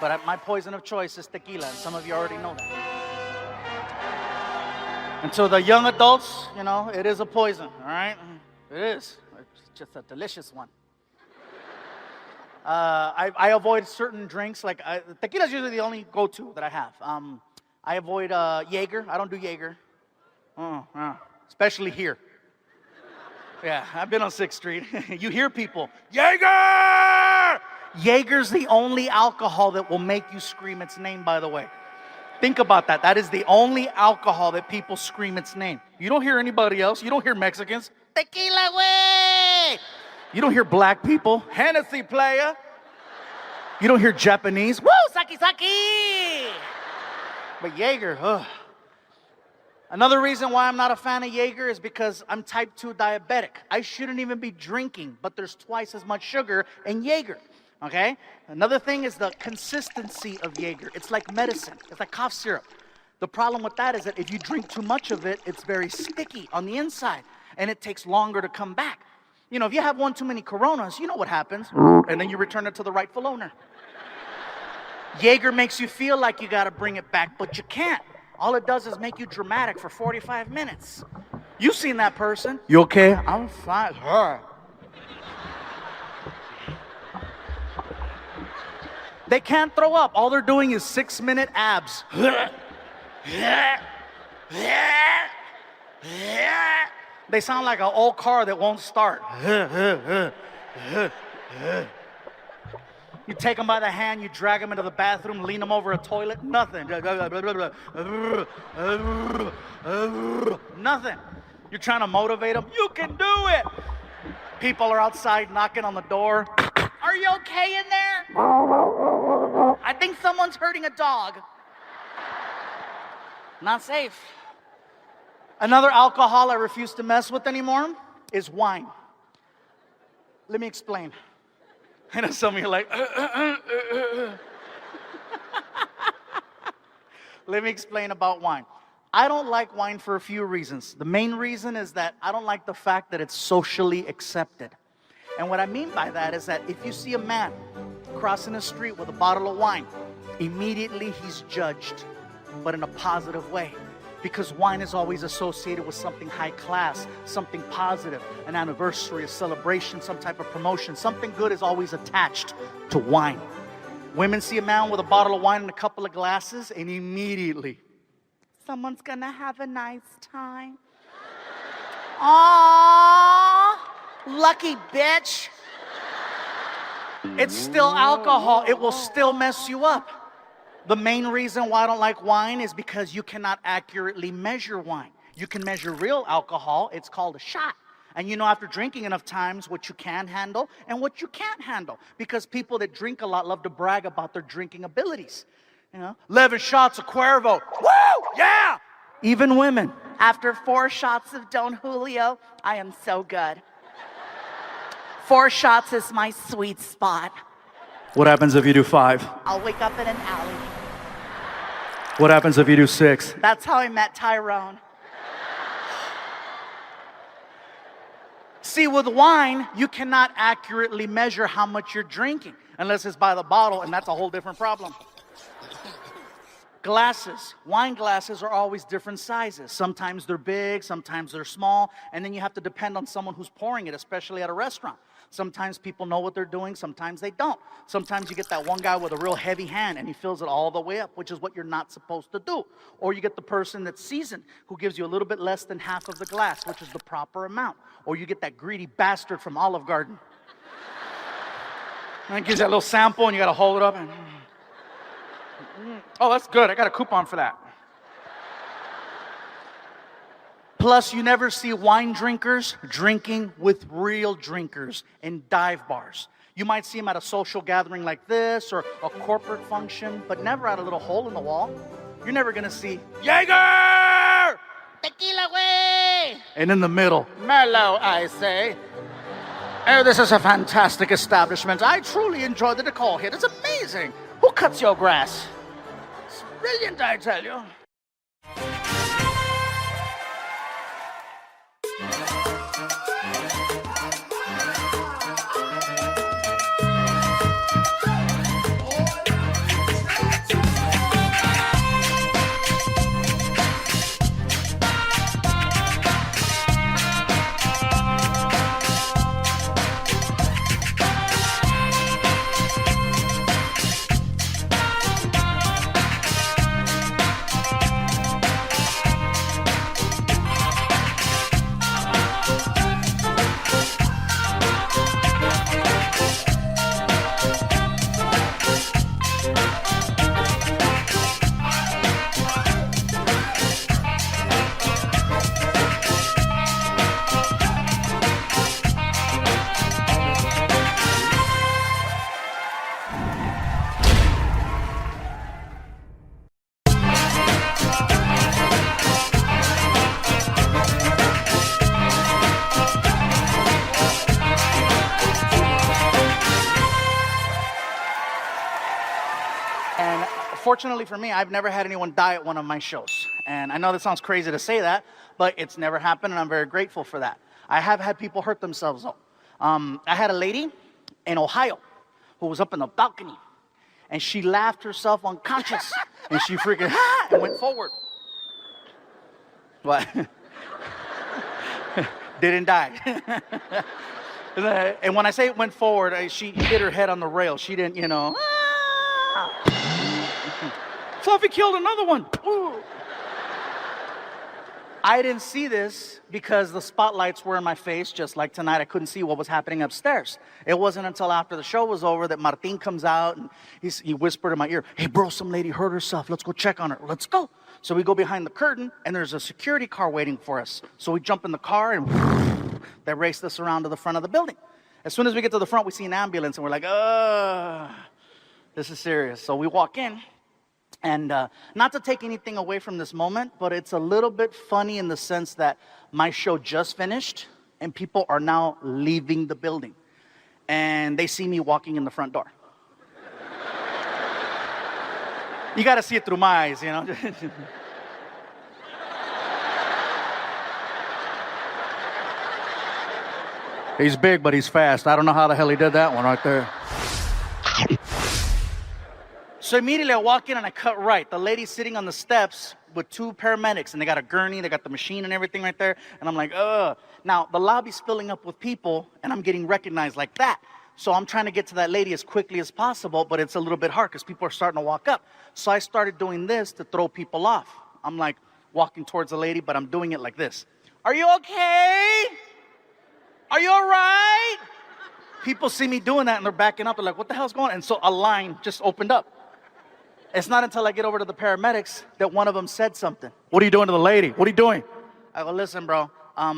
But my poison of choice is tequila, and some of you already know that. And to the young adults, it is a poison, all right? It is. It's just a delicious one. I avoid certain drinks. Like tequila is usually the only go-to that I have. I avoid Jaeger. I don't do Jaeger. Especially here. Yeah, I've been on 6th Street. You hear people, Jaeger! Jaeger's the only alcohol that will make you scream its name, by the way. Think about that. That is the only alcohol that people scream its name. You don't hear anybody else. You don't hear Mexicans. Tequila, way! You don't hear black people. Hennessy, playa. You don't hear Japanese. Woo, saki, saki! But Jaeger, ugh. Another reason why I'm not a fan of Jaeger is because I'm type 2 diabetic. I shouldn't even be drinking, but there's twice as much sugar in Jaeger. Okay? Another thing is the consistency of Jaeger. It's like medicine. It's like cough syrup. The problem with that is that if you drink too much of it, it's very sticky on the inside, and it takes longer to come back. If you have one too many Coronas, you know what happens. And then you return it to the rightful owner. Jaeger makes you feel like you got to bring it back, but you can't. All it does is make you dramatic for 45 minutes. You've seen that person. You okay? I'm fine. They can't throw up. All they're doing is 6-minute abs. They sound like an old car that won't start. You take them by the hand, you drag them into the bathroom, lean them over a toilet, nothing. Nothing. You're trying to motivate them. You can do it. People are outside knocking on the door. Are you okay in there? I think someone's hurting a dog. Not safe. Another alcohol I refuse to mess with anymore is wine. Let me explain. I know some of you are like, Let me explain about wine. I don't like wine for a few reasons. The main reason is that I don't like the fact that it's socially accepted. And what I mean by that is that if you see a man crossing the street with a bottle of wine, immediately he's judged, but in a positive way. Because wine is always associated with something high class, something positive, an anniversary, a celebration, some type of promotion. Something good is always attached to wine. Women see a man with a bottle of wine and a couple of glasses, and immediately, someone's gonna have a nice time. Aww, lucky bitch. It's still alcohol. It will still mess you up. The main reason why I don't like wine is because you cannot accurately measure wine. You can measure real alcohol. It's called a shot. And after drinking enough times what you can handle and what you can't handle. Because people that drink a lot love to brag about their drinking abilities. 11 shots of Cuervo. Woo! Yeah! Even women. After 4 shots of Don Julio, I am so good. 4 shots is my sweet spot. What happens if you do 5? I'll wake up in an alley. What happens if you do 6? That's how I met Tyrone. See, with wine, you cannot accurately measure how much you're drinking unless it's by the bottle, and that's a whole different problem. Glasses. Wine glasses are always different sizes. Sometimes they're big, sometimes they're small, and then you have to depend on someone who's pouring it, especially at a restaurant. Sometimes people know what they're doing, sometimes they don't. Sometimes you get that one guy with a real heavy hand and he fills it all the way up, which is what you're not supposed to do. Or you get the person that's seasoned who gives you a little bit less than half of the glass, which is the proper amount. Or you get that greedy bastard from Olive Garden. And it gives you that little sample and you gotta hold it up and... Oh, that's good, I got a coupon for that. Plus, you never see wine drinkers drinking with real drinkers in dive bars. You might see them at a social gathering like this or a corporate function, but never at a little hole in the wall. You're never gonna see Jaeger! Tequila way! And in the middle, Merlot, I say. Oh, this is a fantastic establishment. I truly enjoy the decor here. It's amazing. Who cuts your grass? It's brilliant, I tell you. fortunately for me, I've never had anyone die at one of my shows. And I know that sounds crazy to say that, but it's never happened, and I'm very grateful for that. I have had people hurt themselves, though. I had a lady in Ohio who was up in the balcony, and she laughed herself unconscious, and she freaking and went forward. What? Didn't die. And when I say it went forward, she hit her head on the rail. She didn't, Fluffy killed another one. Ooh. I didn't see this because the spotlights were in my face, just like tonight. I couldn't see what was happening upstairs. It wasn't until after the show was over that Martin comes out and he whispered in my ear, "Hey, bro, some lady hurt herself. Let's go check on her. Let's go." So we go behind the curtain, and there's a security car waiting for us. So we jump in the car, and they raced us around to the front of the building. As soon as we get to the front, we see an ambulance, and we're like, this is serious. So we walk in. And not to take anything away from this moment, but it's a little bit funny in the sense that my show just finished and people are now leaving the building. And they see me walking in the front door. You got to see it through my eyes, He's big, but he's fast. I don't know how the hell he did that one right there. So immediately I walk in and I cut right. The lady's sitting on the steps with two paramedics, and they got a gurney, they got the machine and everything right there. And I'm like, ugh. Now, the lobby's filling up with people, and I'm getting recognized like that. So I'm trying to get to that lady as quickly as possible, but it's a little bit hard because people are starting to walk up. So I started doing this to throw people off. I'm like walking towards the lady, but I'm doing it like this. "Are you okay? Are you all right?" People see me doing that, and they're backing up. They're like, "What the hell's going on?" And so a line just opened up. It's not until I get over to the paramedics that one of them said something. "What are you doing to the lady? What are you doing?" I go, "Listen, bro,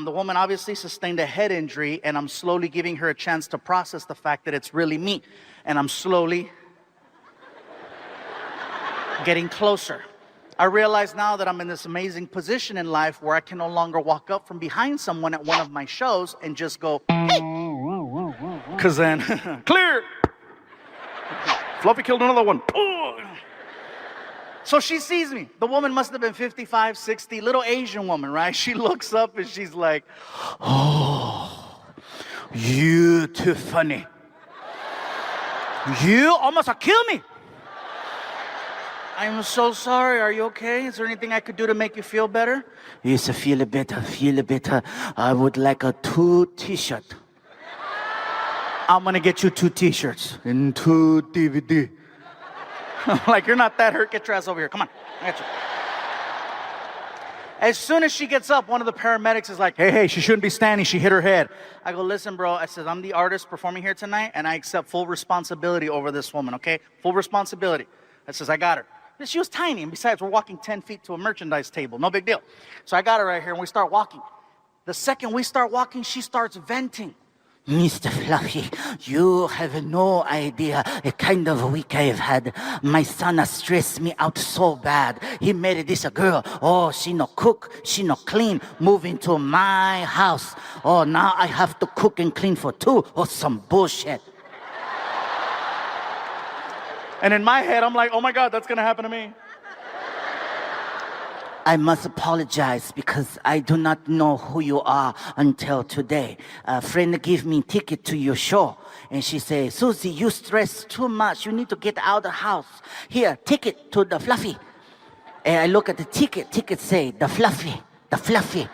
the woman obviously sustained a head injury, and I'm slowly giving her a chance to process the fact that it's really me. And I'm slowly getting closer. I realize now that I'm in this amazing position in life where I can no longer walk up from behind someone at one of my shows and just go, hey. Because then, clear. Fluffy killed another one. So she sees me. The woman must have been 55, 60, little Asian woman, right? She looks up and she's like, "Oh, you too funny. You almost killed me. I'm so sorry. Are you okay? Is there anything I could do to make you feel better?" "Yes, feel better, feel better. I would like a 2 t-shirt. I'm going to get you 2 t-shirts and 2 DVD. I'm like, "You're not that hurt. Get your ass over here. Come on. I got you." As soon as she gets up, one of the paramedics is like, hey, she shouldn't be standing. She hit her head. I go, "Listen, bro," I said, "I'm the artist performing here tonight, and I accept full responsibility over this woman, okay? Full responsibility." I says, "I got her." She was tiny, and besides, we're walking 10 feet to a merchandise table. No big deal. So I got her right here, and we start walking. The second we start walking, she starts venting. "Mr. Fluffy, you have no idea the kind of week I've had. My son has stressed me out so bad. He married this girl. Oh, she no cook, she no clean. Move into my house. Oh, now I have to cook and clean for 2. Oh, some bullshit." And in my head, I'm like, oh my God, that's going to happen to me. "I must apologize because I do not know who you are until today. A friend gave me ticket to your show. And she said, 'Susie, you stress too much. You need to get out of the house. Here, ticket to the Fluffy.' And I look at the ticket. Ticket say, the Fluffy.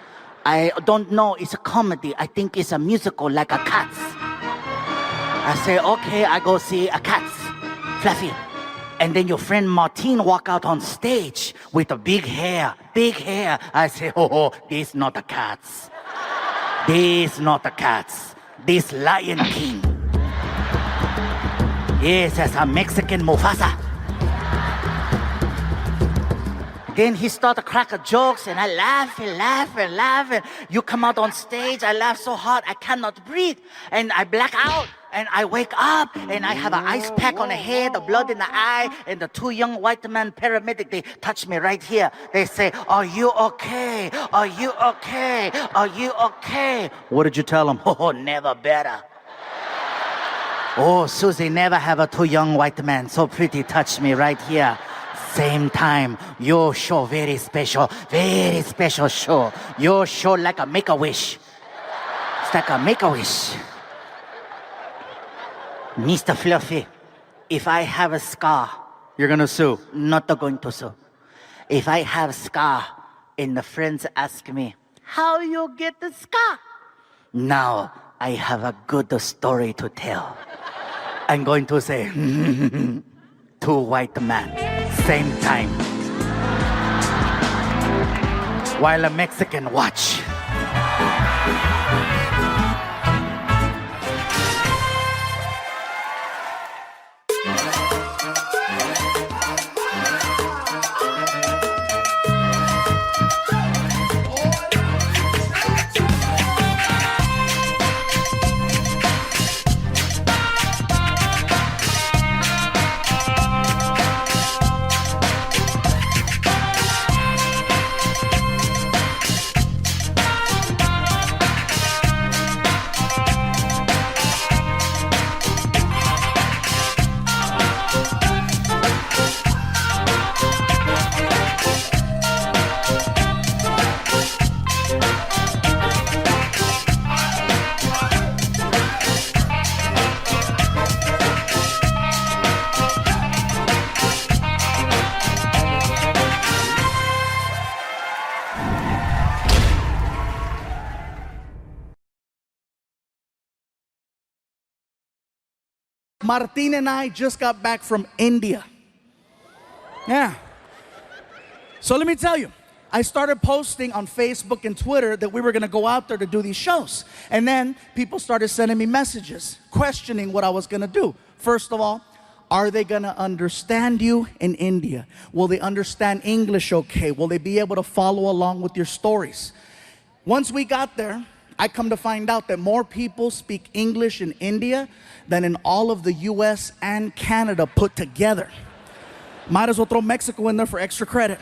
I don't know. It's a comedy. I think it's a musical like a Cats." I say, "Okay, I go see a Cats. Fluffy." And then your friend Martin walk out on stage with a big hair. I say, oh, this not the Cats. This not the Cats. This Lion King. Yes, that's a Mexican Mufasa. Then he started cracking jokes, and I laughing. You come out on stage, I laugh so hard I cannot breathe, and I black out. And I wake up, and I have an ice pack on the head, the blood in the eye, and the 2 young white men paramedic, they touch me right here. They say, "Are you okay? Are you okay? Are you okay?" What did you tell them? "Oh, never better. Oh, Susie, never have a 2 young white men so pretty touch me right here. Same time, your show very special show. Your show like a make-a-wish. It's like a make-a-wish. Mr. Fluffy, if I have a scar, You're gonna sue. not going to sue. If I have scar and the friends ask me, how you get the scar? Now I have a good story to tell. I'm going to say, two white men, same time. While a Mexican watch. Martin and I just got back from India. Yeah. So let me tell you, I started posting on Facebook and Twitter that we were gonna go out there to do these shows. And then people started sending me messages, questioning what I was gonna do. First of all, are they gonna understand you in India? Will they understand English okay? Will they be able to follow along with your stories? Once we got there, I come to find out that more people speak English in India than in all of the US and Canada put together. Might as well throw Mexico in there for extra credit.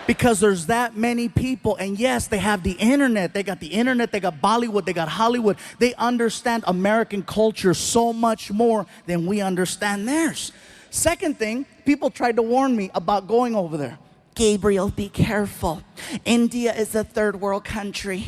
Because there's that many people, and yes, they have the internet. They got the internet, they got Bollywood, they got Hollywood. They understand American culture so much more than we understand theirs. Second thing, people tried to warn me about going over there. Gabriel, be careful. India is a third world country.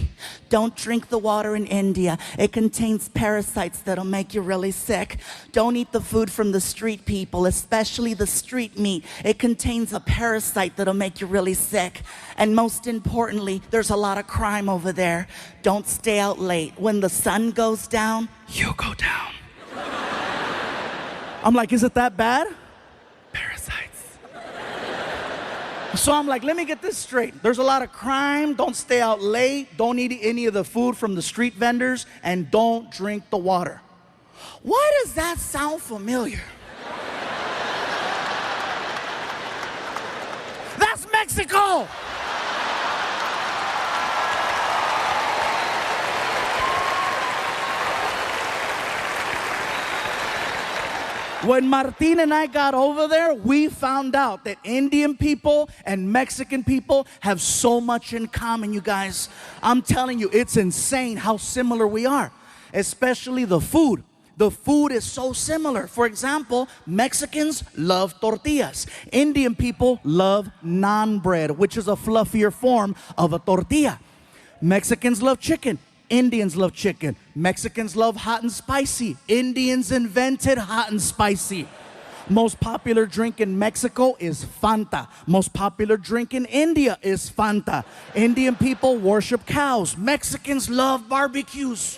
Don't drink the water in India. It contains parasites that'll make you really sick. Don't eat the food from the street people, especially the street meat. It contains a parasite that'll make you really sick. And most importantly, there's a lot of crime over there. Don't stay out late. When the sun goes down, you go down. I'm like, is it that bad? Parasites. So I'm like, let me get this straight. There's a lot of crime. Don't stay out late. Don't eat any of the food from the street vendors. And don't drink the water. Why does that sound familiar? That's Mexico. When Martin and I got over there, we found out that Indian people and Mexican people have so much in common, you guys. I'm telling you, it's insane how similar we are, especially the food. The food is so similar. For example, Mexicans love tortillas. Indian people love naan bread, which is a fluffier form of a tortilla. Mexicans love chicken. Indians love chicken. Mexicans love hot and spicy. Indians invented hot and spicy. Most popular drink in Mexico is Fanta. Most popular drink in India is Fanta. Indian people worship cows. Mexicans love barbecues.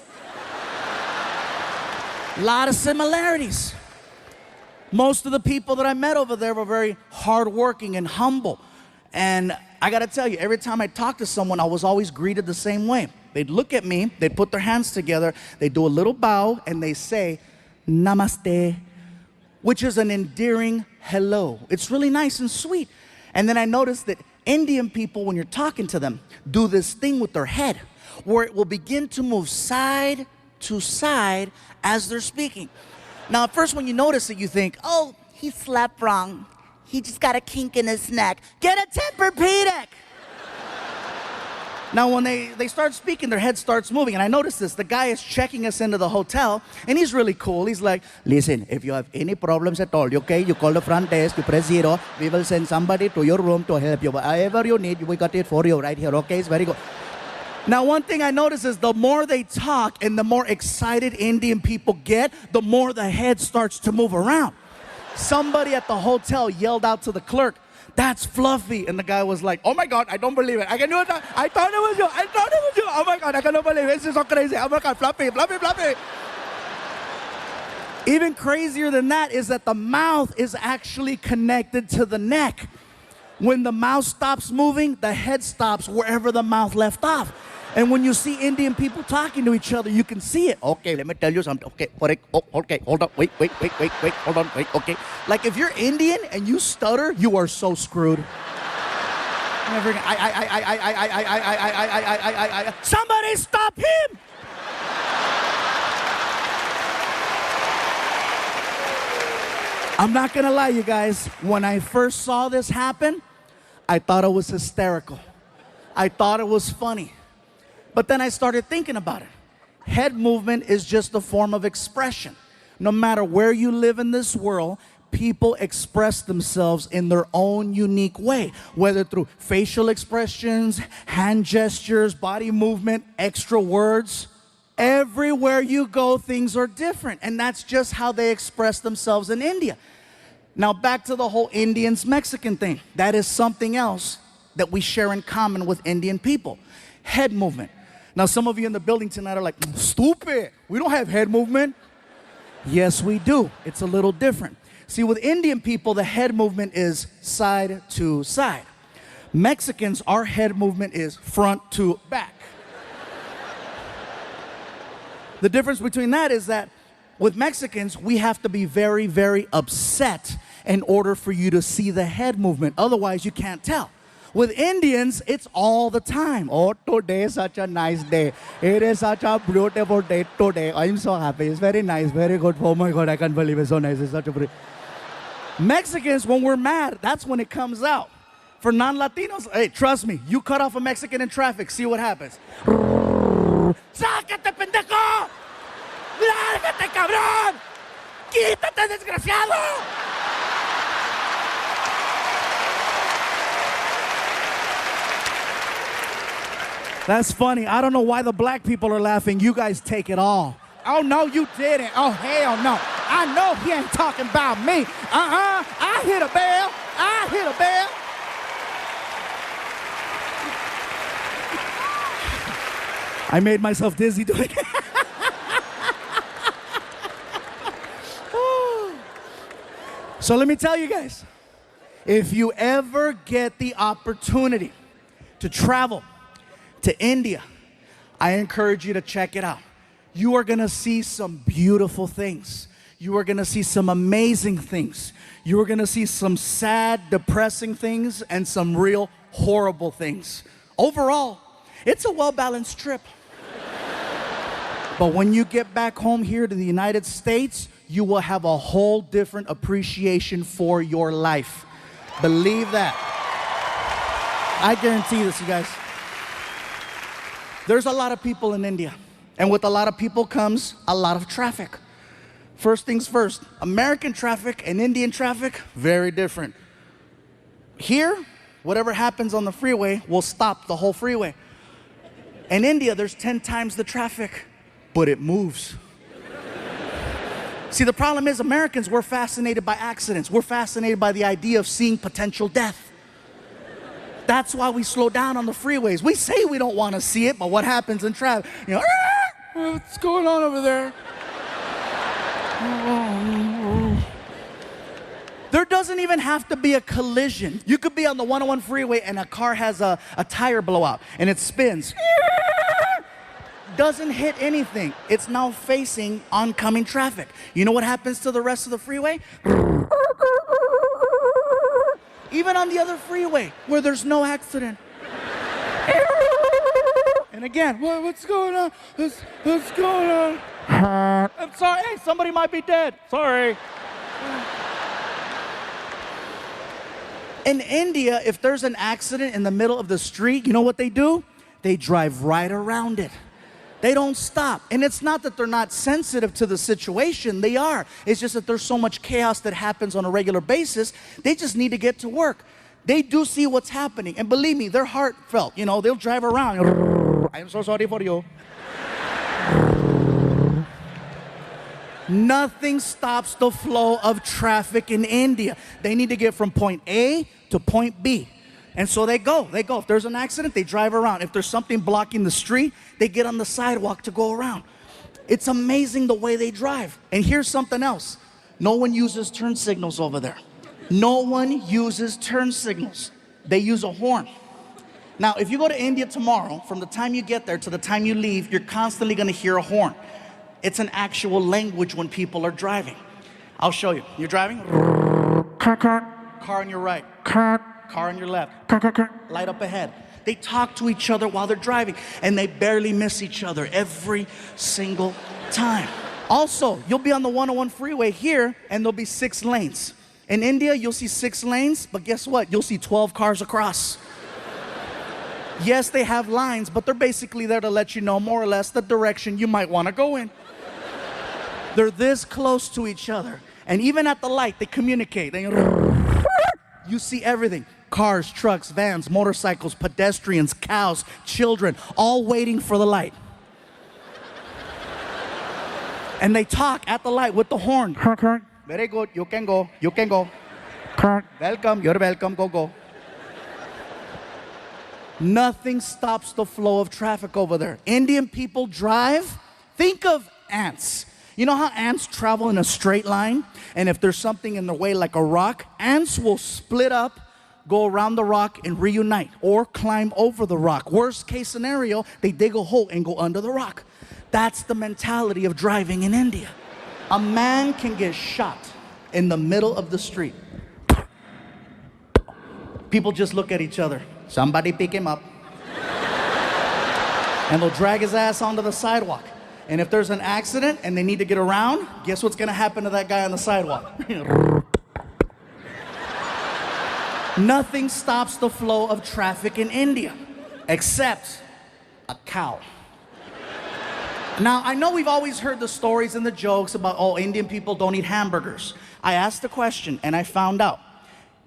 A lot of similarities. Most of the people that I met over there were very hardworking and humble. And I gotta tell you, every time I talked to someone, I was always greeted the same way. They'd look at me, they'd put their hands together, they'd do a little bow, and they say, Namaste, which is an endearing hello. It's really nice and sweet. And then I noticed that Indian people, when you're talking to them, do this thing with their head, where it will begin to move side to side as they're speaking. Now, at first when you notice it, you think, oh, he slept wrong. He just got a kink in his neck. Get a Tempur-Pedic. Now, when they start speaking, their head starts moving. And I noticed this. The guy is checking us into the hotel, and he's really cool. He's like, listen, if you have any problems at all, okay, you call the front desk, you press 0. We will send somebody to your room to help you. Whatever you need, we got it for you right here, okay? It's very good. Now, one thing I notice is the more they talk and the more excited Indian people get, the more the head starts to move around. Somebody at the hotel yelled out to the clerk, that's Fluffy. And the guy was like, oh my God, I don't believe it. I can do it. I thought it was you. I thought it was you. Oh my God, I cannot believe it. This is so crazy. Oh my God, Fluffy, Fluffy, Fluffy. Even crazier than that is that the mouth is actually connected to the neck. When the mouth stops moving, the head stops wherever the mouth left off. And when you see Indian people talking to each other, you can see it. Okay, let me tell you something. Okay, okay, hold on. Wait, hold on, wait, okay. Like if you're Indian and you stutter, you are so screwed. Somebody stop him! I'm not gonna lie, you guys. When I first saw this happen, I thought it was hysterical. I thought it was funny. But then I started thinking about it. Head movement is just a form of expression. No matter where you live in this world, people express themselves in their own unique way, whether through facial expressions, hand gestures, body movement, extra words. Everywhere you go, things are different, and that's just how they express themselves in India. Now, back to the whole Indians-Mexican thing. That is something else that we share in common with Indian people. Head movement. Now, some of you in the building tonight are like, stupid, we don't have head movement. Yes, we do. It's a little different. See, with Indian people, the head movement is side to side. Mexicans, our head movement is front to back. The difference between that is that with Mexicans, we have to be very, very upset in order for you to see the head movement. Otherwise, you can't tell. With Indians, it's all the time. Oh, today is such a nice day. It is such a beautiful day today. I'm so happy. It's very nice, very good. Oh my God, I can't believe it's so nice. It's such a pretty. Mexicans, when we're mad, that's when it comes out. For non-Latinos, hey, trust me, you cut off a Mexican in traffic, see what happens. ¡Sácate, pendejo! ¡Lárgate, cabrón! ¡Quítate, desgraciado! That's funny. I don't know why the black people are laughing. You guys take it all. Oh, no, you didn't. Oh, hell no. I know he ain't talking about me. I hit a bell. I hit a bell. I made myself dizzy doing it. So let me tell you guys, if you ever get the opportunity to travel to India, I encourage you to check it out. You are gonna see some beautiful things. You are gonna see some amazing things. You are gonna see some sad, depressing things and some real horrible things. Overall, it's a well-balanced trip. But when you get back home here to the United States, you will have a whole different appreciation for your life. Believe that. I guarantee this, you guys. There's a lot of people in India, and with a lot of people comes a lot of traffic. First things first, American traffic and Indian traffic, very different. Here, whatever happens on the freeway will stop the whole freeway. In India, there's 10 times the traffic, but it moves. See, the problem is Americans, we're fascinated by accidents. We're fascinated by the idea of seeing potential death. That's why we slow down on the freeways. We say we don't want to see it, but what happens in traffic? You know, what's going on over there? There doesn't even have to be a collision. You could be on the 101 freeway and a car has a tire blowout and it spins. Doesn't hit anything. It's now facing oncoming traffic. You know what happens to the rest of the freeway? Even on the other freeway where there's no accident. And again, what's going on? What's going on? I'm sorry, hey, somebody might be dead. Sorry. In India, if there's an accident in the middle of the street, you know what they do? they drive right around it. They don't stop. And it's not that they're not sensitive to the situation. They are. It's just that there's so much chaos that happens on a regular basis. They just need to get to work. They do see what's happening. And believe me, they're heartfelt. You know, they'll drive around. I'm so sorry for you. Nothing stops the flow of traffic in India. They need to get from point A to point B. And so they go. If there's an accident, they drive around. If there's something blocking the street, they get on the sidewalk to go around. It's amazing the way they drive. And here's something else. No one uses turn signals over there. No one uses turn signals. They use a horn. Now, if you go to India tomorrow, from the time you get there to the time you leave, you're constantly going to hear a horn. It's an actual language when people are driving. I'll show you. You're driving? Car on your right. Car on your left. Light up ahead. They talk to each other while they're driving, and they barely miss each other every single time. Also, you'll be on the 101 freeway here, and there'll be 6 lanes. In India, you'll see 6 lanes, but guess what? You'll see 12 cars across. Yes, they have lines, but they're basically there to let you know more or less the direction you might want to go in. They're this close to each other. And even at the light, they communicate. You see everything. Cars, trucks, vans, motorcycles, pedestrians, cows, children, all waiting for the light. And they talk at the light with the horn. Very good, you can go, you can go. Welcome, you're welcome, go, go. Nothing stops the flow of traffic over there. Indian people drive. Think of ants. You know how ants travel in a straight line? And if there's something in the way like a rock, ants will split up, go around the rock and reunite, or climb over the rock. Worst case scenario, they dig a hole and go under the rock. That's the mentality of driving in India. A man can get shot in the middle of the street. People just look at each other. Somebody pick him up. And they'll drag his ass onto the sidewalk. And if there's an accident and they need to get around, guess what's gonna happen to that guy on the sidewalk? Nothing stops the flow of traffic in India, except a cow. Now, I know we've always heard the stories and the jokes about, oh, Indian people don't eat hamburgers. I asked the question and I found out.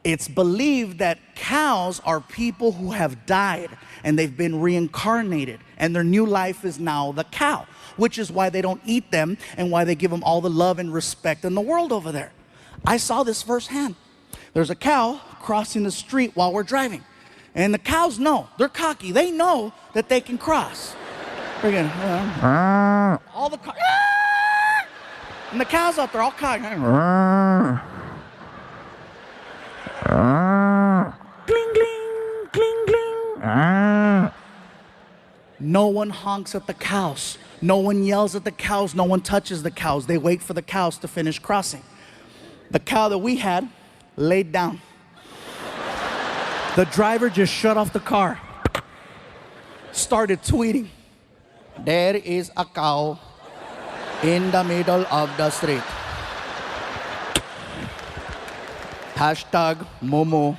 It's believed that cows are people who have died and they've been reincarnated and their new life is now the cow, which is why they don't eat them and why they give them all the love and respect in the world over there. I saw this firsthand. There's a cow crossing the street while we're driving. And the cows know, they're cocky, they know that they can cross. Again, all the cows, and the cows out there all cocky. Gling, gling, gling, gling. No one honks at the cows. No one yells at the cows. No one touches the cows. They wait for the cows to finish crossing. The cow that we had laid down. The driver just shut off the car. Started tweeting. There is a cow in the middle of the street. Hashtag Momo.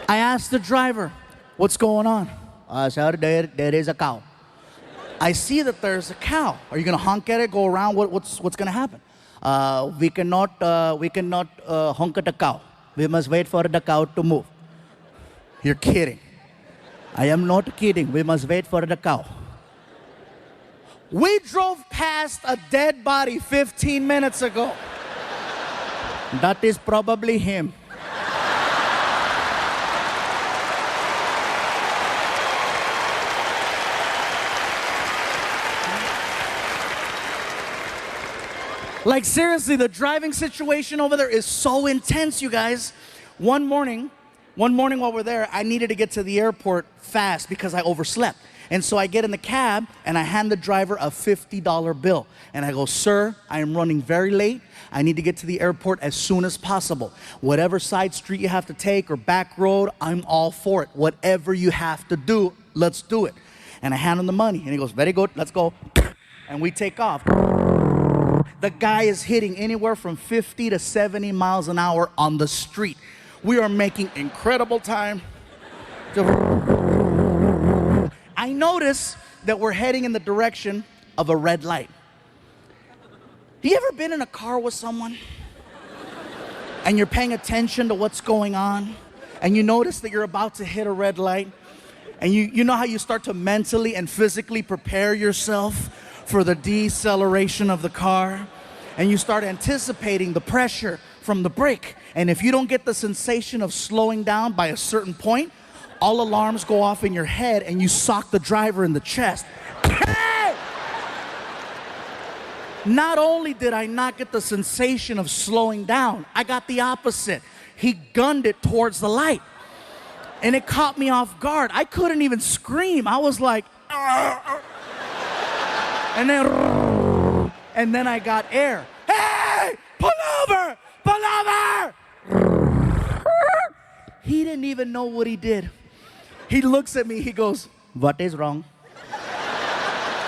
I asked the driver, what's going on? Sir, there is a cow. I see that there's a cow. Are you gonna honk at it, go around? What's gonna happen? We cannot honk at the cow. We must wait for the cow to move. You're kidding. I am not kidding. We must wait for the cow. We drove past a dead body 15 minutes ago. That is probably him. Like seriously, the driving situation over there is so intense, you guys. One morning while we're there, I needed to get to the airport fast because I overslept. And so I get in the cab and I hand the driver a $50 bill. And I go, sir, I am running very late. I need to get to the airport as soon as possible. Whatever side street you have to take or back road, I'm all for it. Whatever you have to do, let's do it. And I hand him the money and he goes, very good, let's go. And we take off. The guy is hitting anywhere from 50 to 70 miles an hour on the street. We are making incredible time. I notice that we're heading in the direction of a red light. You ever been in a car with someone and you're paying attention to what's going on and you notice that you're about to hit a red light and you know how you start to mentally and physically prepare yourself for the deceleration of the car and you start anticipating the pressure from the brake, and if you don't get the sensation of slowing down by a certain point, all alarms go off in your head and you sock the driver in the chest. Hey! Not only did I not get the sensation of slowing down, I got the opposite. He gunned it towards the light. And it caught me off guard. I couldn't even scream. I was like, and then I got air. Hey, pull over, pull over. He didn't even know what he did. He looks at me, he goes, what is wrong?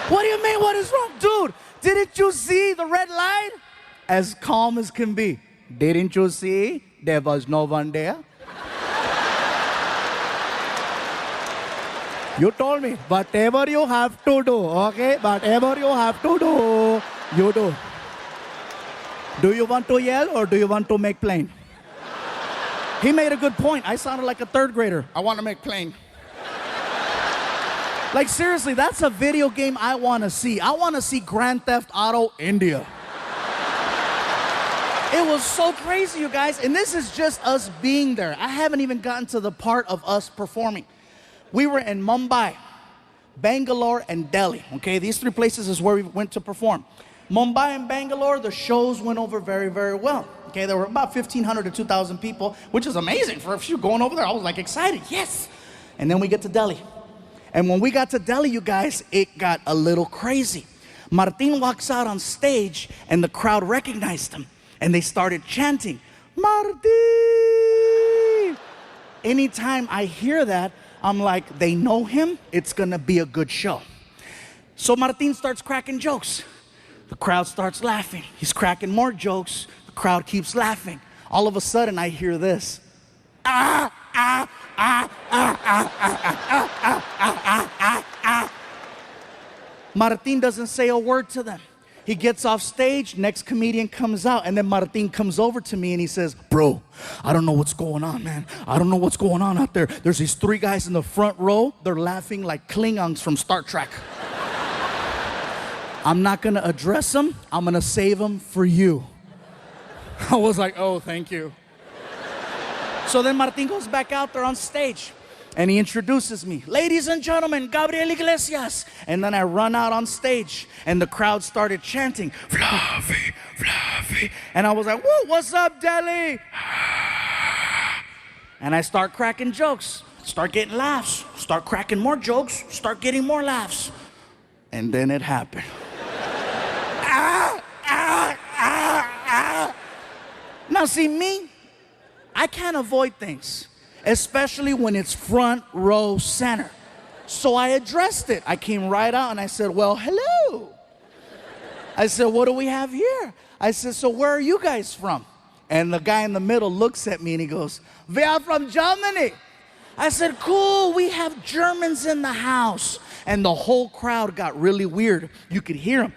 What do you mean, what is wrong? Dude, didn't you see the red light? As calm as can be. Didn't you see there was no one there? You told me, whatever you have to do, okay? Whatever you have to do, you do. Do you want to yell or do you want to make plain? He made a good point. I sounded like a third grader. I want to make plain. Like seriously, that's a video game I want to see. I want to see Grand Theft Auto India. It was so crazy, you guys. And this is just us being there. I haven't even gotten to the part of us performing. We were in Mumbai, Bangalore, and Delhi. Okay, these three places is where we went to perform. Mumbai and Bangalore, the shows went over very, very well. Okay, there were about 1,500 to 2,000 people, which is amazing for a few going over there. I was like excited, yes. And then we get to Delhi. And when we got to Delhi, you guys, it got a little crazy. Martin walks out on stage and the crowd recognized him. And they started chanting, Martin! Anytime I hear that, I'm like, they know him, it's gonna be a good show. So Martin starts cracking jokes. The crowd starts laughing. He's cracking more jokes. The crowd keeps laughing. All of a sudden, I hear this. Martin doesn't say a word to them. He gets off stage, next comedian comes out, and then Martin comes over to me and he says, bro, I don't know what's going on, man. I don't know what's going on out there. There's these three guys in the front row. They're laughing like Klingons from Star Trek. I'm not gonna address them. I'm gonna save them for you. I was like, oh, thank you. So then Martin goes back out there on stage and he introduces me. Ladies and gentlemen, Gabriel Iglesias. And then I run out on stage and the crowd started chanting, Fluffy, Fluffy. And I was like, whoa, what's up, Delhi? And I start cracking jokes, start getting laughs, start cracking more jokes, start getting more laughs. And then it happened. Now see me, I can't avoid things, especially when it's front row center. So I addressed it. I came right out and I said, well, hello. I said, what do we have here? I said, so where are you guys from? And the guy in the middle looks at me and he goes, we are from Germany. I said, cool, we have Germans in the house. And the whole crowd got really weird. You could hear them.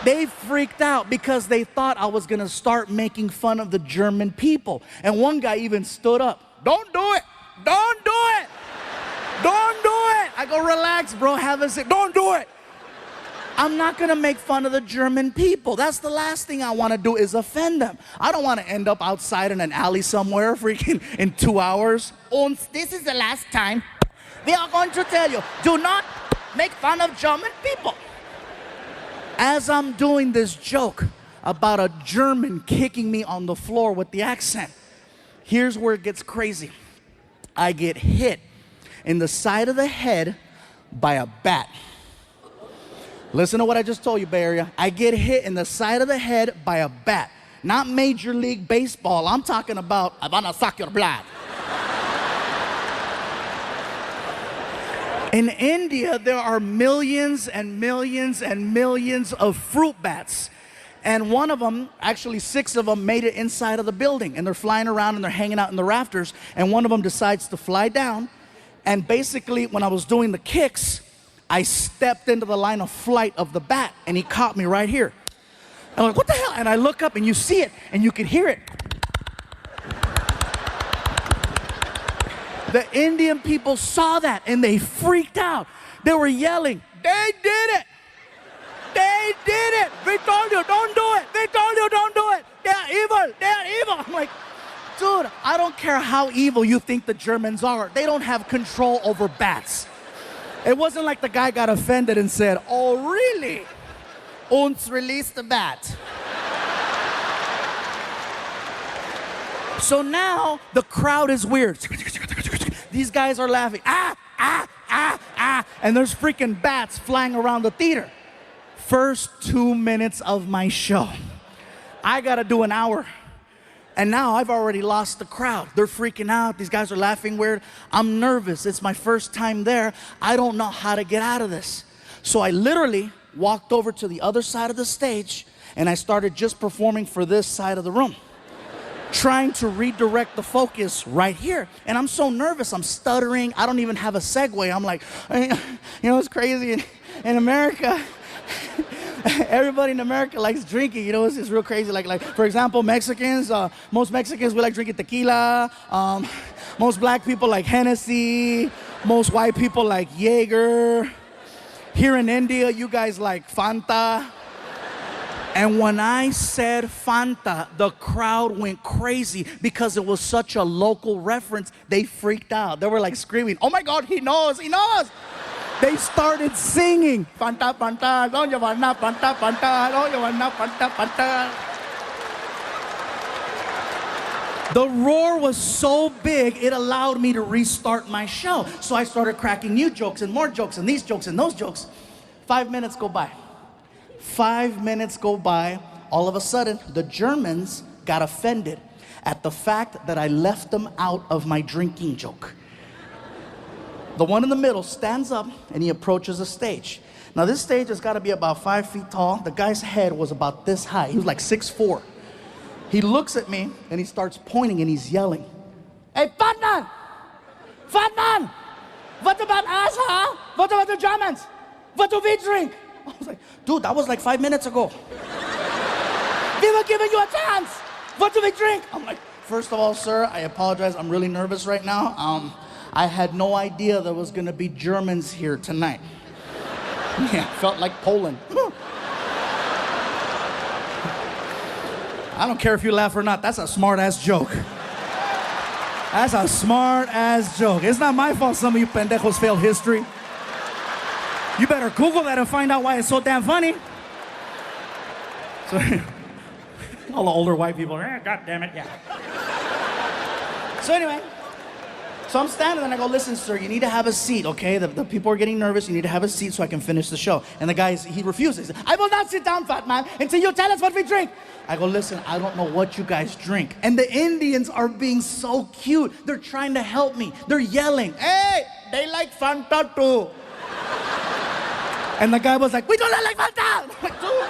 They freaked out because they thought I was gonna start making fun of the German people. And one guy even stood up. Don't do it, don't do it, don't do it. I go, relax, bro, have a seat. Don't do it. I'm not gonna make fun of the German people. That's the last thing I wanna do is offend them. I don't wanna end up outside in an alley somewhere freaking in 2 hours. And this is the last time we are going to tell you, do not make fun of German people. As I'm doing this joke about a German kicking me on the floor with the accent, here's where it gets crazy. I get hit in the side of the head by a bat. Listen to what I just told you, Bay Area. I get hit in the side of the head by a bat. Not Major League Baseball. I'm talking about, I'm gonna suck your blood. In India, there are millions and millions and millions of fruit bats. And one of them, actually 6 of them, made it inside of the building. And they're flying around and they're hanging out in the rafters. And one of them decides to fly down. And basically, when I was doing the kicks, I stepped into the line of flight of the bat. And he caught me right here. I'm like, what the hell? And I look up and you see it and you can hear it. The Indian people saw that and they freaked out. They were yelling, they did it. They did it. We told you, don't do it. We told you, don't do it. They're evil. They're evil. I'm like, dude, I don't care how evil you think the Germans are. They don't have control over bats. It wasn't like the guy got offended and said, oh, really? Uns release the bat. So now the crowd is weird. These guys are laughing. Ah, ah, ah, ah. And there's freaking bats flying around the theater. First 2 minutes of my show. I gotta do an hour. And now I've already lost the crowd. They're freaking out. These guys are laughing weird. I'm nervous. It's my first time there. I don't know how to get out of this. So I literally walked over to the other side of the stage and I started just performing for this side of the room. Trying to redirect the focus right here. And I'm so nervous, I'm stuttering. I don't even have a segue. I'm like, you know, it's crazy in America. Everybody in America likes drinking, you know, it's real crazy. Like for example, Mexicans, most Mexicans, we like drinking tequila. Most black people like Hennessy. Most white people like Jaeger. Here in India, you guys like Fanta. And when I said Fanta, the crowd went crazy because it was such a local reference. They freaked out. They were like screaming, oh my God, he knows, he knows. They started singing, Fanta, Fanta, don't you want na Fanta, Fanta, don't you want na Fanta, Fanta. The roar was so big, it allowed me to restart my show. So I started cracking new jokes and more jokes and these jokes and those jokes. 5 minutes go by. 5 minutes go by. All of a sudden, the Germans got offended at the fact that I left them out of my drinking joke. The one in the middle stands up and he approaches the stage. Now this stage has got to be about 5 feet tall. The guy's head was about this high. He was like 6'4". He looks at me and he starts pointing and he's yelling, hey, fat man! Fat man! What about us, huh? What about the Germans? What do we drink? I was like, dude, that was like 5 minutes ago. We were giving you a chance. What do we drink? I'm like, first of all, sir, I apologize. I'm really nervous right now. I had no idea there was gonna be Germans here tonight. Yeah, felt like Poland. I don't care if you laugh or not. That's a smart-ass joke. That's a smart-ass joke. It's not my fault some of you pendejos failed history. You better Google that and find out why it's so damn funny. So, all the older white people, God damn it, yeah. So anyway, so I'm standing there and I go, listen, sir, you need to have a seat, okay? The people are getting nervous. You need to have a seat so I can finish the show. And the guy, he refuses. He says, I will not sit down, fat man, until you tell us what we drink. I go, listen, I don't know what you guys drink. And the Indians are being so cute. They're trying to help me. They're yelling, hey, they like Fanta too. And the guy was like, we don't like Fanta. I'm like, dude.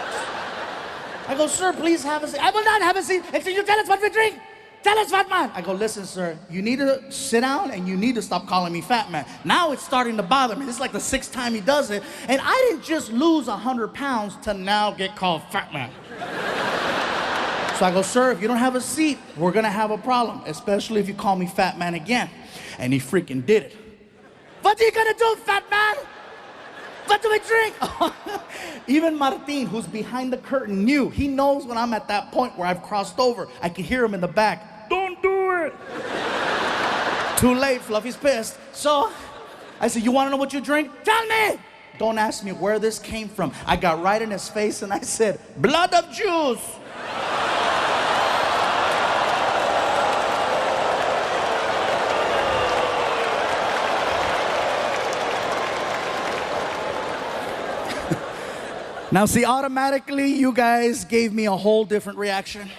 I go, sir, please have a seat. I will not have a seat until you tell us what we drink. Tell us, fat man. I go, listen, sir, you need to sit down and you need to stop calling me fat man. Now it's starting to bother me. This is like the 6th time he does it. And I didn't just lose 100 pounds to now get called fat man. So I go, sir, if you don't have a seat, we're gonna have a problem, especially if you call me fat man again. And he freaking did it. What are you gonna do, fat man? What do we drink? Even Martin, who's behind the curtain, knew. He knows when I'm at that point where I've crossed over. I can hear him in the back. Don't do it. Too late, Fluffy's pissed. So I said, you want to know what you drink? Tell me. Don't ask me where this came from. I got right in his face and I said, blood of Jews. Now see, automatically you guys gave me a whole different reaction.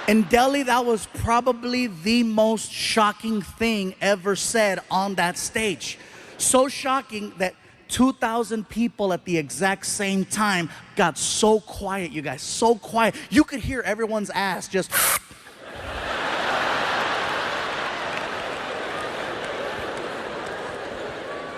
In Delhi, that was probably the most shocking thing ever said on that stage. So shocking that 2,000 people at the exact same time got so quiet, you guys, so quiet. You could hear everyone's ass just.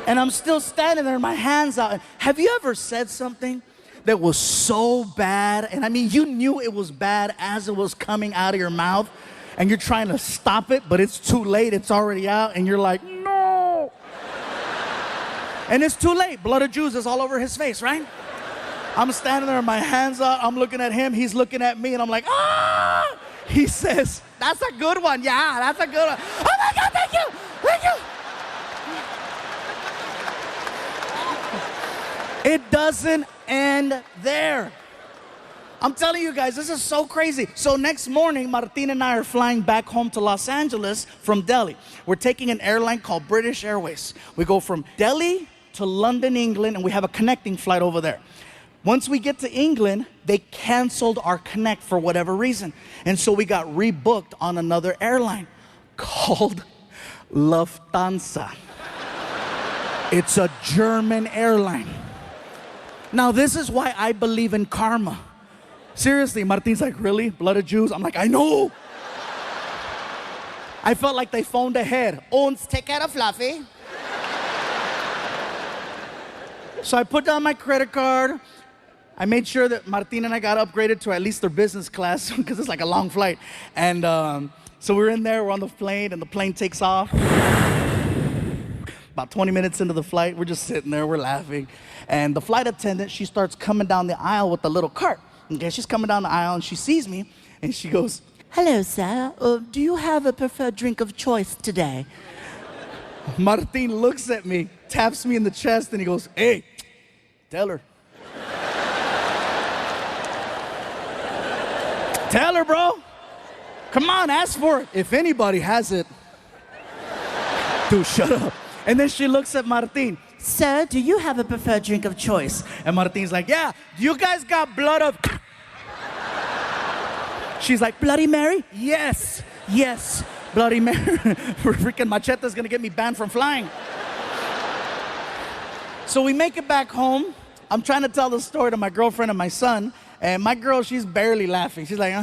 And I'm still standing there, my hands out. Have you ever said something that was so bad? And I mean, you knew it was bad as it was coming out of your mouth, and you're trying to stop it, but it's too late, it's already out, and you're like, no. And it's too late. Blood of Jews is all over his face, right? I'm standing there, my hands out, I'm looking at him, he's looking at me, and I'm like, ah! He says, that's a good one, yeah, that's a good one. Oh my God, thank you, thank you. It doesn't end there. I'm telling you guys, this is so crazy. So next morning, Martin and I are flying back home to Los Angeles from Delhi. We're taking an airline called British Airways. We go from Delhi to London, England, and we have a connecting flight over there. Once we get to England, they canceled our connect for whatever reason. And so we got rebooked on another airline called Lufthansa. It's a German airline. Now, this is why I believe in karma. Seriously, Martin's like, really? Blood of Jews? I'm like, I know. I felt like they phoned ahead. Ons, take care of Fluffy. So I put down my credit card. I made sure that Martin and I got upgraded to at least their business class because it's like a long flight. And so we're in there, we're on the plane, and the plane takes off. About 20 minutes into the flight, we're just sitting there, we're laughing. And the flight attendant, she starts coming down the aisle with a little cart. Okay, she's coming down the aisle and she sees me and she goes, hello, sir. Do you have a preferred drink of choice today? Martin looks at me, taps me in the chest, and he goes, hey, tell her. Tell her, bro. Come on, ask for it. If anybody has it. Dude, shut up. And then she looks at Martin. Sir, do you have a preferred drink of choice? And Martin's like, yeah, you guys got blood of... She's like, Bloody Mary? Yes, yes, Bloody Mary. Freaking Machete's gonna get me banned from flying. So we make it back home. I'm trying to tell the story to my girlfriend and my son. And my girl, she's barely laughing. She's like,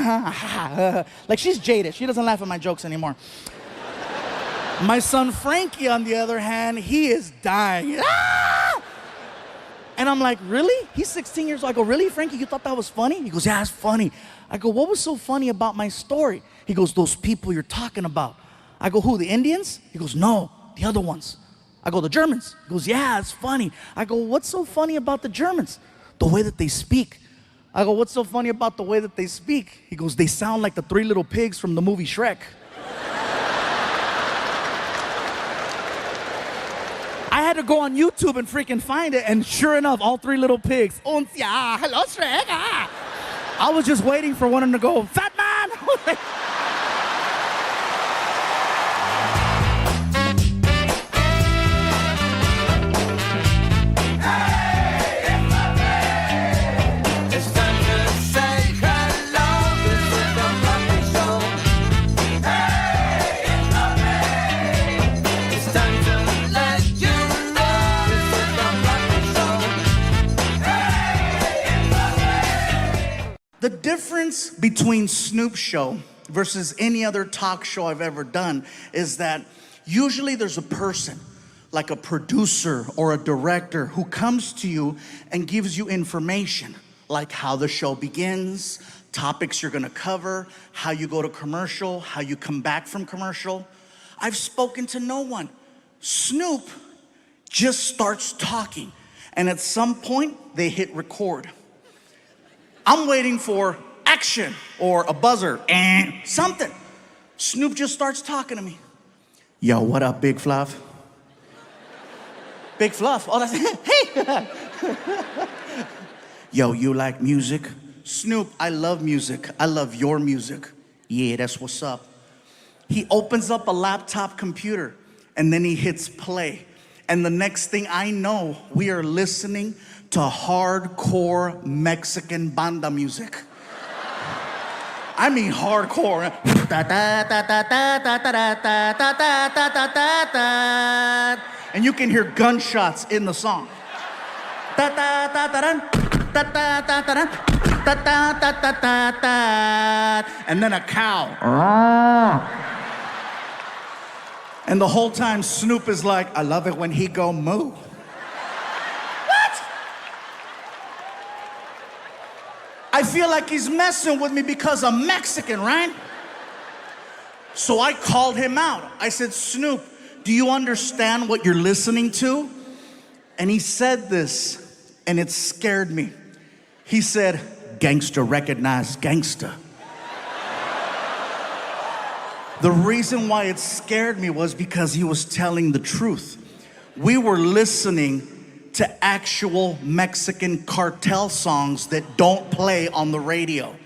like she's jaded. She doesn't laugh at my jokes anymore. My son Frankie, on the other hand, he is dying. Ah! And I'm like, really? He's 16 years old. I go, really, Frankie? You thought that was funny? He goes, yeah, it's funny. I go, what was so funny about my story? He goes, those people you're talking about. I go, who, the Indians? He goes, no, the other ones. I go, the Germans. He goes, yeah, it's funny. I go, what's so funny about the Germans? The way that they speak. I go, what's so funny about the way that they speak? He goes, they sound like the three little pigs from the movie Shrek. I had to go on YouTube and freaking find it, and sure enough, all three little pigs. Und ja, hello Shrek. Ah. I was just waiting for one of them to go, fat man. The difference between Snoop's show versus any other talk show I've ever done is that usually there's a person, like a producer or a director, who comes to you and gives you information, like how the show begins, topics you're gonna cover, how you go to commercial, how you come back from commercial. I've spoken to no one. Snoop just starts talking, and at some point, they hit record. I'm waiting for action or a buzzer and something. Snoop just starts talking to me. Yo, what up, Big Fluff? Big Fluff? Oh, that's hey. Yo, you like music? Snoop, I love music. I love your music. Yeah, that's what's up. He opens up a laptop computer and then he hits play. And the next thing I know, we are listening to hardcore Mexican banda music. I mean hardcore. And you can hear gunshots in the song. ta ta ta ta dun, ta ta ta ta dun, ta ta ta ta ta ta, and then a cow. And the whole time Snoop is like, I love it when he go moo. What? I feel like he's messing with me because I'm Mexican, right? So I called him out. I said, Snoop, do you understand what you're listening to? And he said this, and it scared me. He said, gangster recognize gangster. The reason why it scared me was because he was telling the truth. We were listening to actual Mexican cartel songs that don't play on the radio.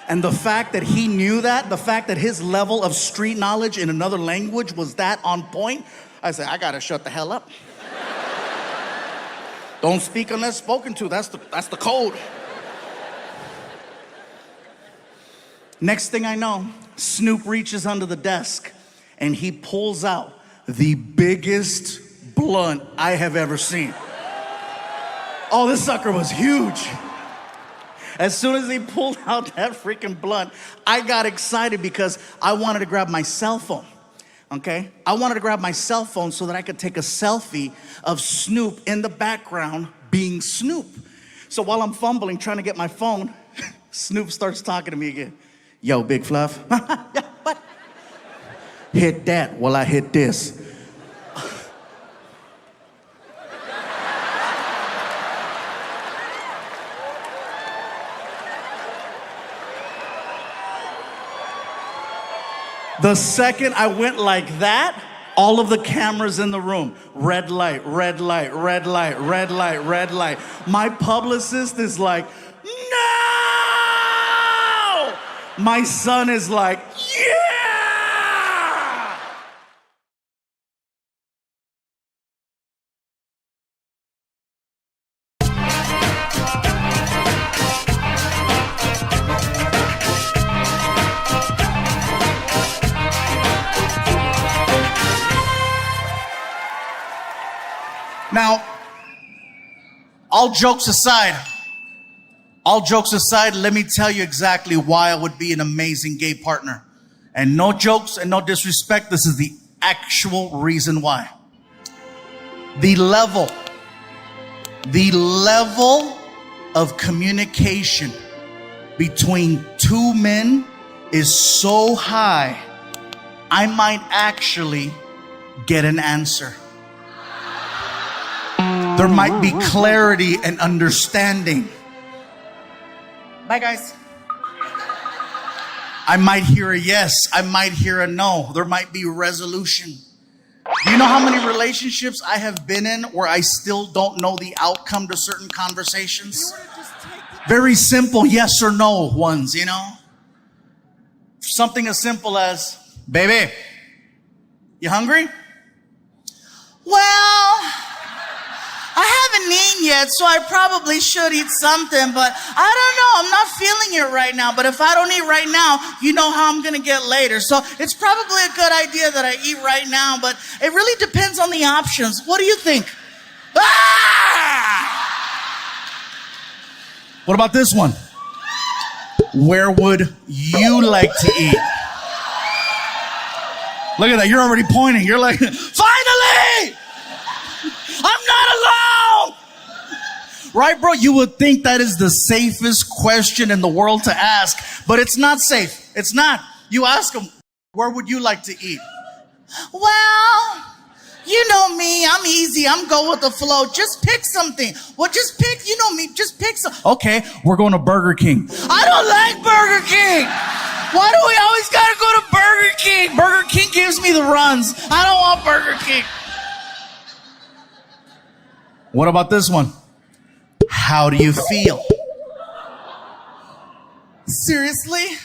And the fact that he knew that, the fact that his level of street knowledge in another language was that on point, I said, I gotta shut the hell up. Don't speak unless spoken to, that's the code. Next thing I know, Snoop reaches under the desk and he pulls out the biggest blunt I have ever seen. Oh, this sucker was huge. As soon as he pulled out that freaking blunt, I got excited because I wanted to grab my cell phone, okay? I wanted to grab my cell phone so that I could take a selfie of Snoop in the background being Snoop. So while I'm fumbling, trying to get my phone, Snoop starts talking to me again. Yo, Big Fluff. Yeah, what? Hit that while I hit this. The second I went like that, all of the cameras in the room, red light, red light, red light, red light, red light. My publicist is like, no! My son is like, yeah! Now, all jokes aside, let me tell you exactly why I would be an amazing gay partner. And no jokes and no disrespect, this is the actual reason why. The level of communication between two men is so high, I might actually get an answer. There might be clarity and understanding. Bye, guys. I might hear a yes. I might hear a no. There might be resolution. Do you know how many relationships I have been in where I still don't know the outcome to certain conversations? Very simple yes or no ones, you know? Something as simple as, baby, you hungry? Well, I haven't eaten yet, so I probably should eat something, but I don't know. I'm not feeling it right now. But if I don't eat right now, you know how I'm going to get later. So it's probably a good idea that I eat right now, but it really depends on the options. What do you think? Ah! What about this one? Where would you like to eat? Look at that. You're already pointing. You're like, finally! I'm not alone! Right, bro? You would think that is the safest question in the world to ask, but it's not safe. It's not. You ask them, where would you like to eat? Well, you know me. I'm easy. I'm go with the flow. Just pick something. Well, just pick, you know me. Just pick some. Okay, we're going to Burger King. I don't like Burger King. Why do we always got to go to Burger King? Burger King gives me the runs. I don't want Burger King. What about this one? How do you feel? Seriously?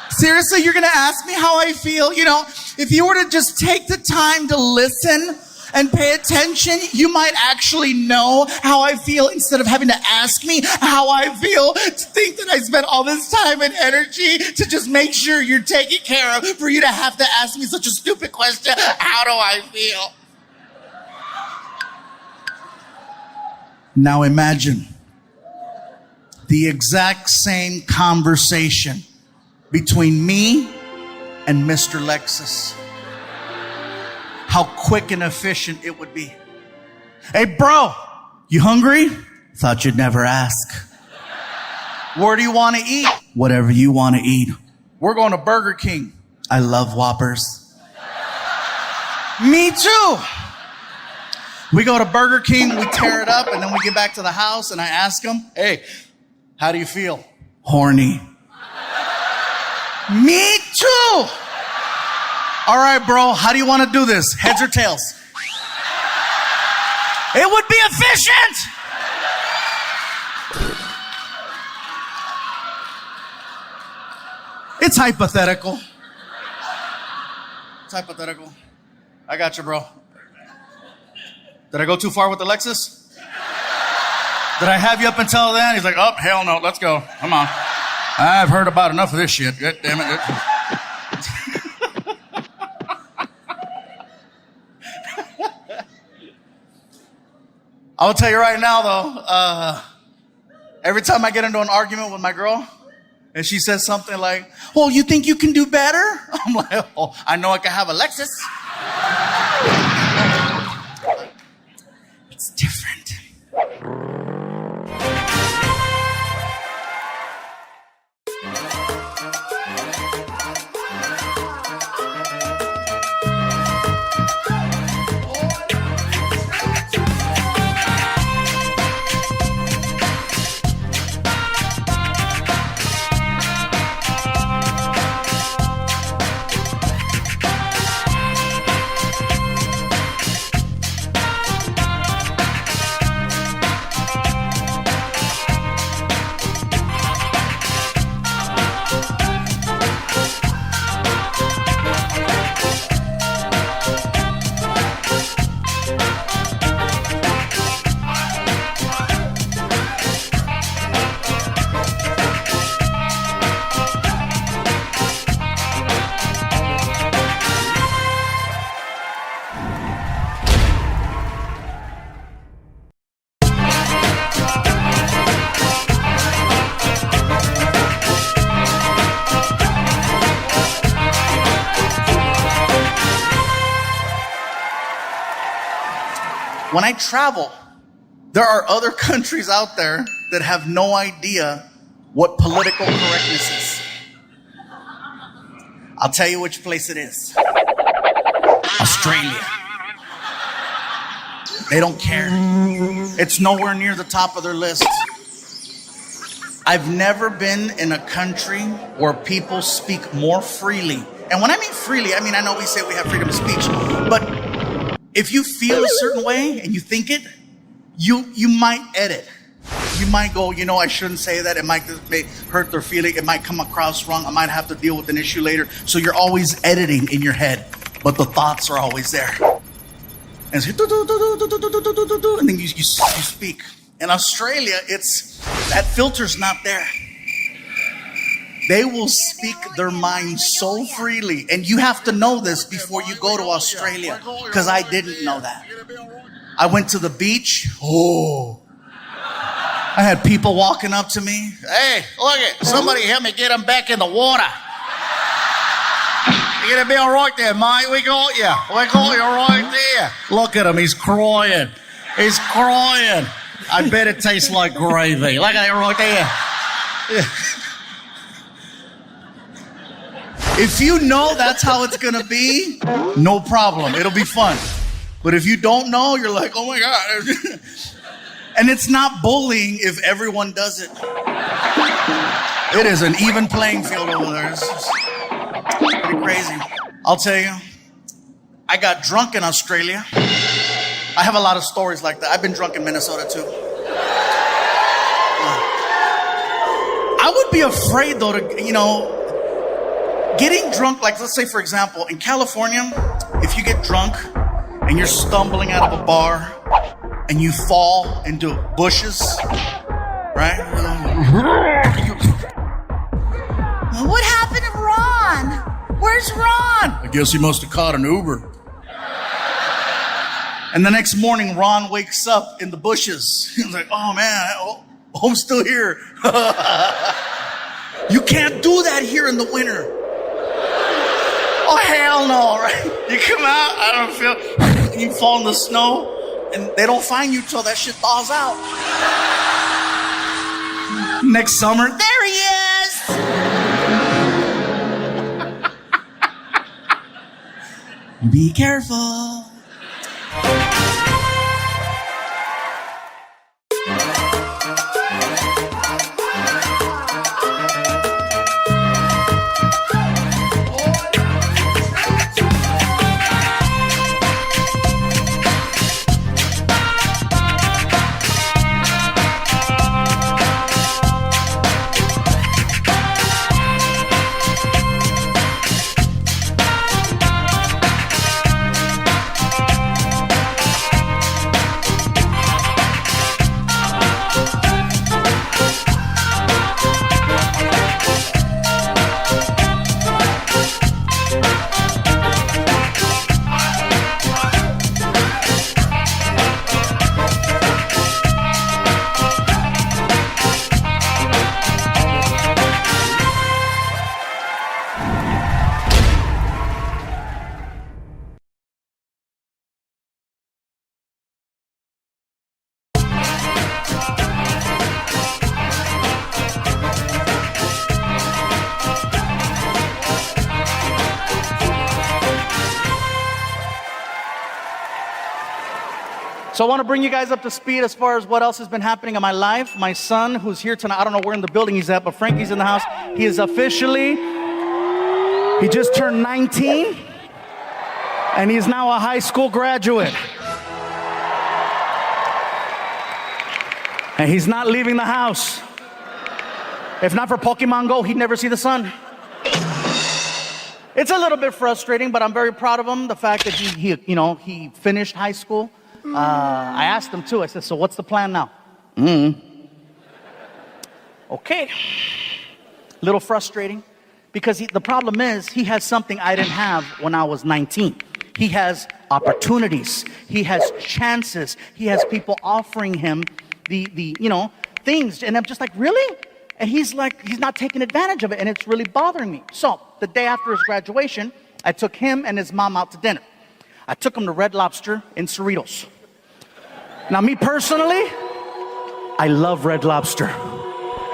Seriously, you're gonna ask me how I feel? You know, if you were to just take the time to listen and pay attention, you might actually know how I feel instead of having to ask me how I feel, to think that I spent all this time and energy to just make sure you're taken care of, for you to have to ask me such a stupid question, how do I feel? Now imagine the exact same conversation between me and Mr. Lexus. How quick and efficient it would be. Hey, bro, you hungry? Thought you'd never ask. Where do you want to eat? Whatever you want to eat. We're going to Burger King. I love Whoppers. Me too. We go to Burger King, we tear it up, and then we get back to the house, and I ask him, hey, how do you feel? Horny. Me too. All right, bro, how do you want to do this? Heads or tails? It would be efficient. It's hypothetical. It's hypothetical. I got you, bro. Did I go too far with the Lexus? Did I have you up until then? He's like, oh, hell no, let's go. Come on. I've heard about enough of this shit. God damn it. I will tell you right now, though, every time I get into an argument with my girl, and she says something like, well, you think you can do better? I'm like, oh, I know I can have a Lexus. It's different. When I travel, there are other countries out there that have no idea what political correctness is. I'll tell you which place it is. Australia. They don't care. It's nowhere near the top of their list. I've never been in a country where people speak more freely. And when I mean freely, I mean, I know we say we have freedom of speech, but if you feel a certain way and you think it, you might edit. You might go, you know, I shouldn't say that. It might hurt their feeling. It might come across wrong. I might have to deal with an issue later. So you're always editing in your head, but the thoughts are always there. And, and then you speak. In Australia, that filter's not there. They will speak their mind so freely. And you have to know this before you go to Australia, because I didn't know that. I went to the beach. Oh, I had people walking up to me. Hey, look it. Somebody help me get him back in the water. You're going to be all right there, mate. We got you. We got you right there. Look at him. He's crying. He's crying. I bet it tastes like gravy. Look at it right there. Yeah. If you know that's how it's going to be, no problem. It'll be fun. But if you don't know, you're like, oh my God. And it's not bullying if everyone does it. It is an even playing field over there. It's pretty crazy. I'll tell you, I got drunk in Australia. I have a lot of stories like that. I've been drunk in Minnesota too. I would be afraid though to, you know, getting drunk, like let's say for example, in California, if you get drunk and you're stumbling out of a bar and you fall into bushes, right? What happened to Ron? Where's Ron? I guess he must have caught an Uber. And the next morning, Ron wakes up in the bushes. He's like, oh man, I'm still here. You can't do that here in the winter. Oh, hell no, right? You come out, I don't feel, you fall in the snow, and they don't find you till that shit thaws out. Next summer, there he is. Be careful. So I want to bring you guys up to speed as far as what else has been happening in my life. My son, who's here tonight, I don't know where in the building he's at, but Frankie's in the house. He is officially, he just turned 19, and he's now a high school graduate. And he's not leaving the house. If not for Pokemon Go, he'd never see the sun. It's a little bit frustrating, but I'm very proud of him. The fact that he finished high school. I asked him too. I said, so what's the plan now? Okay. Little frustrating because the problem is he has something I didn't have when I was 19. He has opportunities. He has chances. He has people offering him the things. And I'm just like, really? And he's not taking advantage of it. And it's really bothering me. So the day after his graduation, I took him and his mom out to dinner. I took him to Red Lobster in Cerritos. Now, me personally, I love Red Lobster.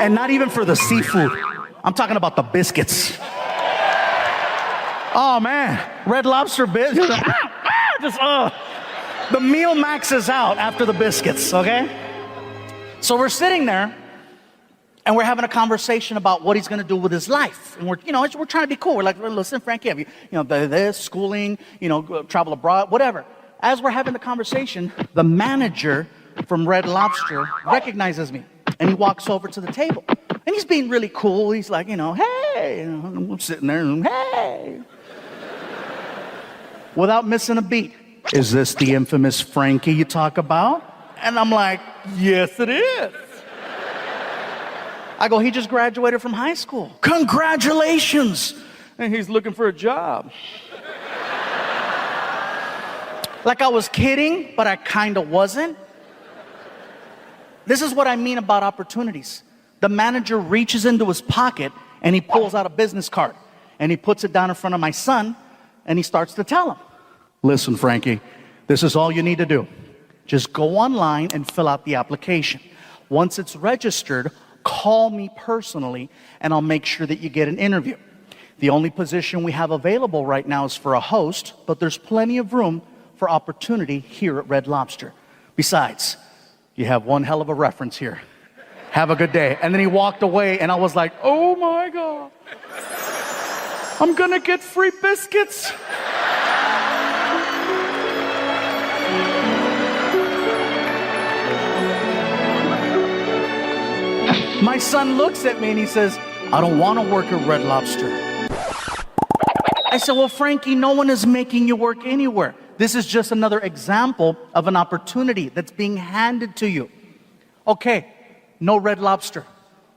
And not even for the seafood. I'm talking about the biscuits. Oh, man. Red Lobster biscuits. The meal maxes out after the biscuits, okay? So we're sitting there, and we're having a conversation about what he's going to do with his life. And we're trying to be cool. We're like, listen, Frankie, have you this, schooling, travel abroad, whatever. As we're having the conversation, the manager from Red Lobster recognizes me, and he walks over to the table. And he's being really cool. He's like, hey, I'm sitting there, hey. Without missing a beat. Is this the infamous Frankie you talk about? And I'm like, yes, it is. I go, he just graduated from high school. Congratulations. And he's looking for a job. Like I was kidding, but I kind of wasn't. This is what I mean about opportunities. The manager reaches into his pocket and he pulls out a business card and he puts it down in front of my son and he starts to tell him, listen, Frankie, this is all you need to do. Just go online and fill out the application. Once it's registered, call me personally and I'll make sure that you get an interview. The only position we have available right now is for a host, but there's plenty of room for opportunity here at Red Lobster. Besides, you have one hell of a reference here. Have a good day. And then he walked away and I was like, oh my God. I'm gonna get free biscuits. My son looks at me and he says, I don't want to work at Red Lobster. I said, well, Frankie, no one is making you work anywhere. This is just another example of an opportunity that's being handed to you. Okay, no Red Lobster.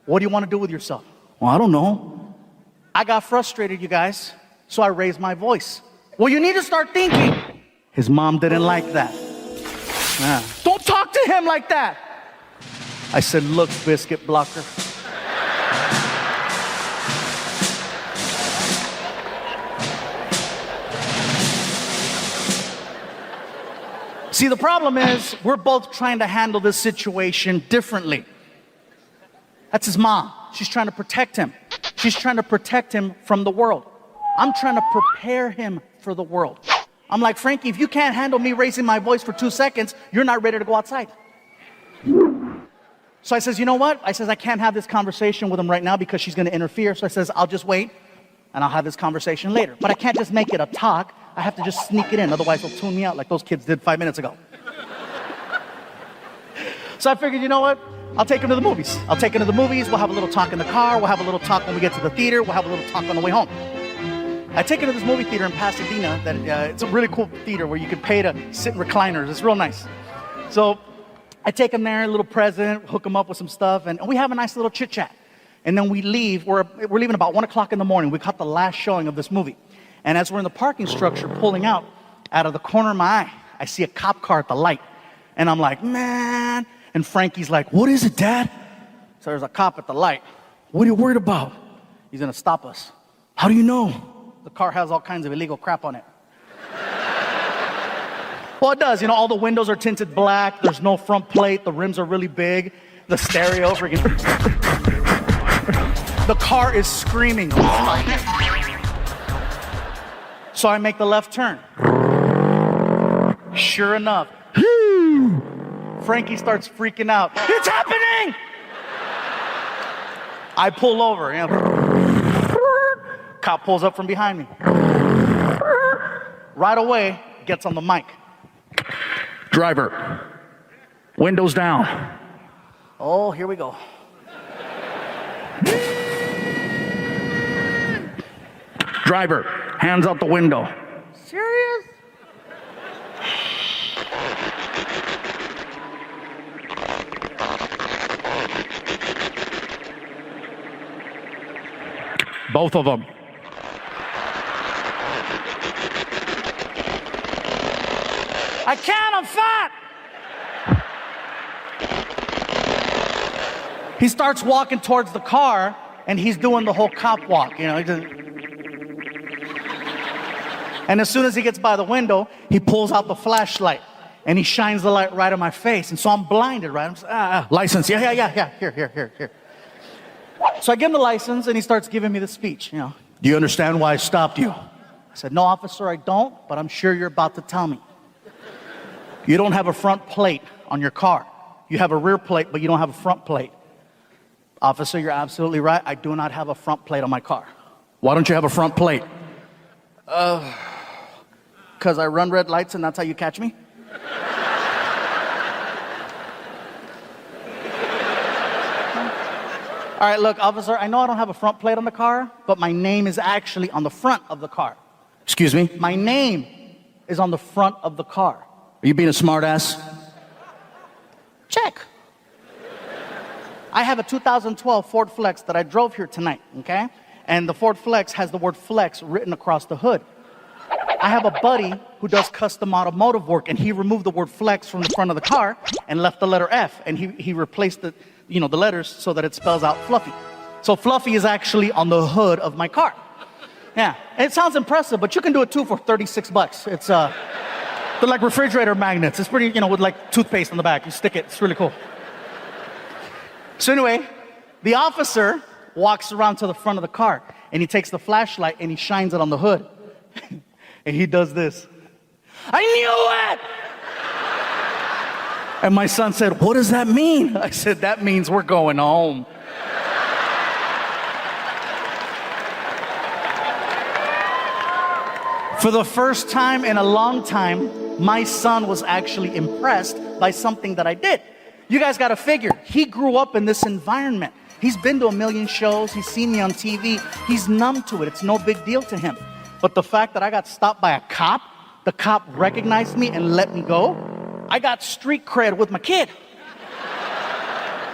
What do you want to do with yourself? Well, I don't know. I got frustrated, you guys, so I raised my voice. Well, you need to start thinking. His mom didn't like that. Don't talk to him like that. I said, look, biscuit blocker. See, the problem is we're both trying to handle this situation differently. That's his mom. She's trying to protect him. She's trying to protect him from the world. I'm trying to prepare him for the world. I'm like, Frankie, if you can't handle me raising my voice for 2 seconds, you're not ready to go outside. So I says, you know what? I says, I can't have this conversation with him right now because she's going to interfere. So I says, I'll just wait and I'll have this conversation later. But I can't just make it a talk. I have to just sneak it in. Otherwise, they'll tune me out like those kids did 5 minutes ago. So I figured, you know what? I'll take him to the movies. I'll take him to the movies. We'll have a little talk in the car. We'll have a little talk when we get to the theater. We'll have a little talk on the way home. I take him to this movie theater in Pasadena. It's a really cool theater where you can pay to sit in recliners. It's real nice. So I take him there, a little present, hook him up with some stuff, and we have a nice little chit chat. And then we leave. We're leaving about 1 o'clock in the morning. We caught the last showing of this movie. And as we're in the parking structure pulling out of the corner of my eye, I see a cop car at the light. And I'm like, man. And Frankie's like, what is it, Dad? So there's a cop at the light. What are you worried about? He's going to stop us. How do you know? The car has all kinds of illegal crap on it. Well, it does. You know, all the windows are tinted black. There's no front plate. The rims are really big. The stereo, freaking. The car is screaming. So I make the left turn. Sure enough, Frankie starts freaking out. It's happening! I pull over. You know. Cop pulls up from behind me. Right away, gets on the mic. Driver, windows down. Oh, here we go. Driver, hands out the window. Serious? Both of them. I can't, I'm fat! He starts walking towards the car, and he's doing the whole cop walk, you know. And as soon as he gets by the window, he pulls out the flashlight, and he shines the light right in my face. And so I'm blinded, right? I'm just, License, yeah. Here. So I give him the license, and he starts giving me the speech, you know. Do you understand why I stopped you? I said, no, officer, I don't, but I'm sure you're about to tell me. You don't have a front plate on your car. You have a rear plate, but you don't have a front plate. Officer, you're absolutely right. I do not have a front plate on my car. Why don't you have a front plate? Because I run red lights and that's how you catch me? All right, look, officer, I know I don't have a front plate on the car, but my name is actually on the front of the car. Excuse me? My name is on the front of the car. Are you being a smartass? Check. I have a 2012 Ford Flex that I drove here tonight, okay? And the Ford Flex has the word flex written across the hood. I have a buddy who does custom automotive work, and he removed the word flex from the front of the car and left the letter F, and he replaced the letters so that it spells out Fluffy. So Fluffy is actually on the hood of my car. Yeah, it sounds impressive, but you can do it too for $36. It's they're like refrigerator magnets. It's pretty, with like toothpaste on the back. You stick it, it's really cool. So anyway, the officer walks around to the front of the car, and he takes the flashlight and he shines it on the hood. And he does this. I knew it! And my son said, what does that mean? I said, that means we're going home. For the first time in a long time, my son was actually impressed by something that I did. You guys got to figure, he grew up in this environment. He's been to a million shows. He's seen me on TV. He's numb to it. It's no big deal to him. But the fact that I got stopped by a cop, the cop recognized me and let me go, I got street cred with my kid.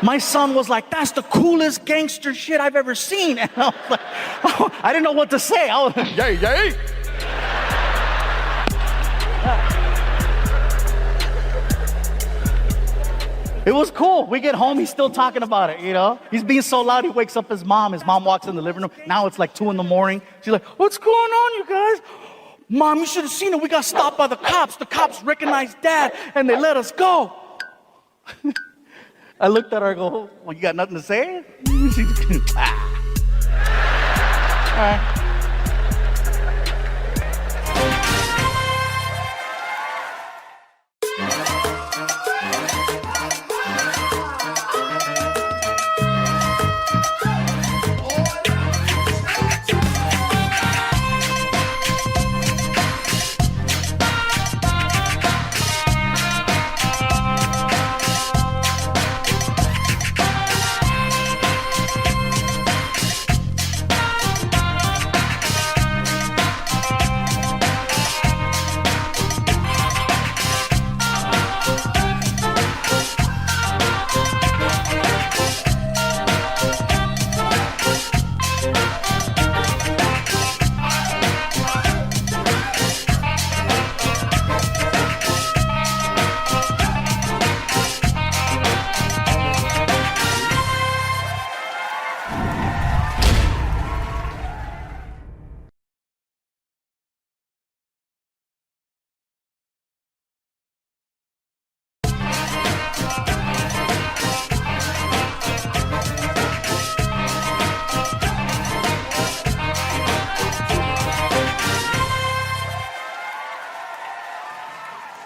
My son was like, that's the coolest gangster shit I've ever seen. And I was like, oh, I didn't know what to say. I was like, yay, yay. It was cool. We get home, he's still talking about it, you know? He's being so loud, he wakes up his mom. His mom walks in the living room. Now it's like 2 a.m. She's like, what's going on, you guys? Mom, you should have seen it. We got stopped by the cops. The cops recognized Dad, and they let us go. I looked at her, I go, well, you got nothing to say? Ah. All right.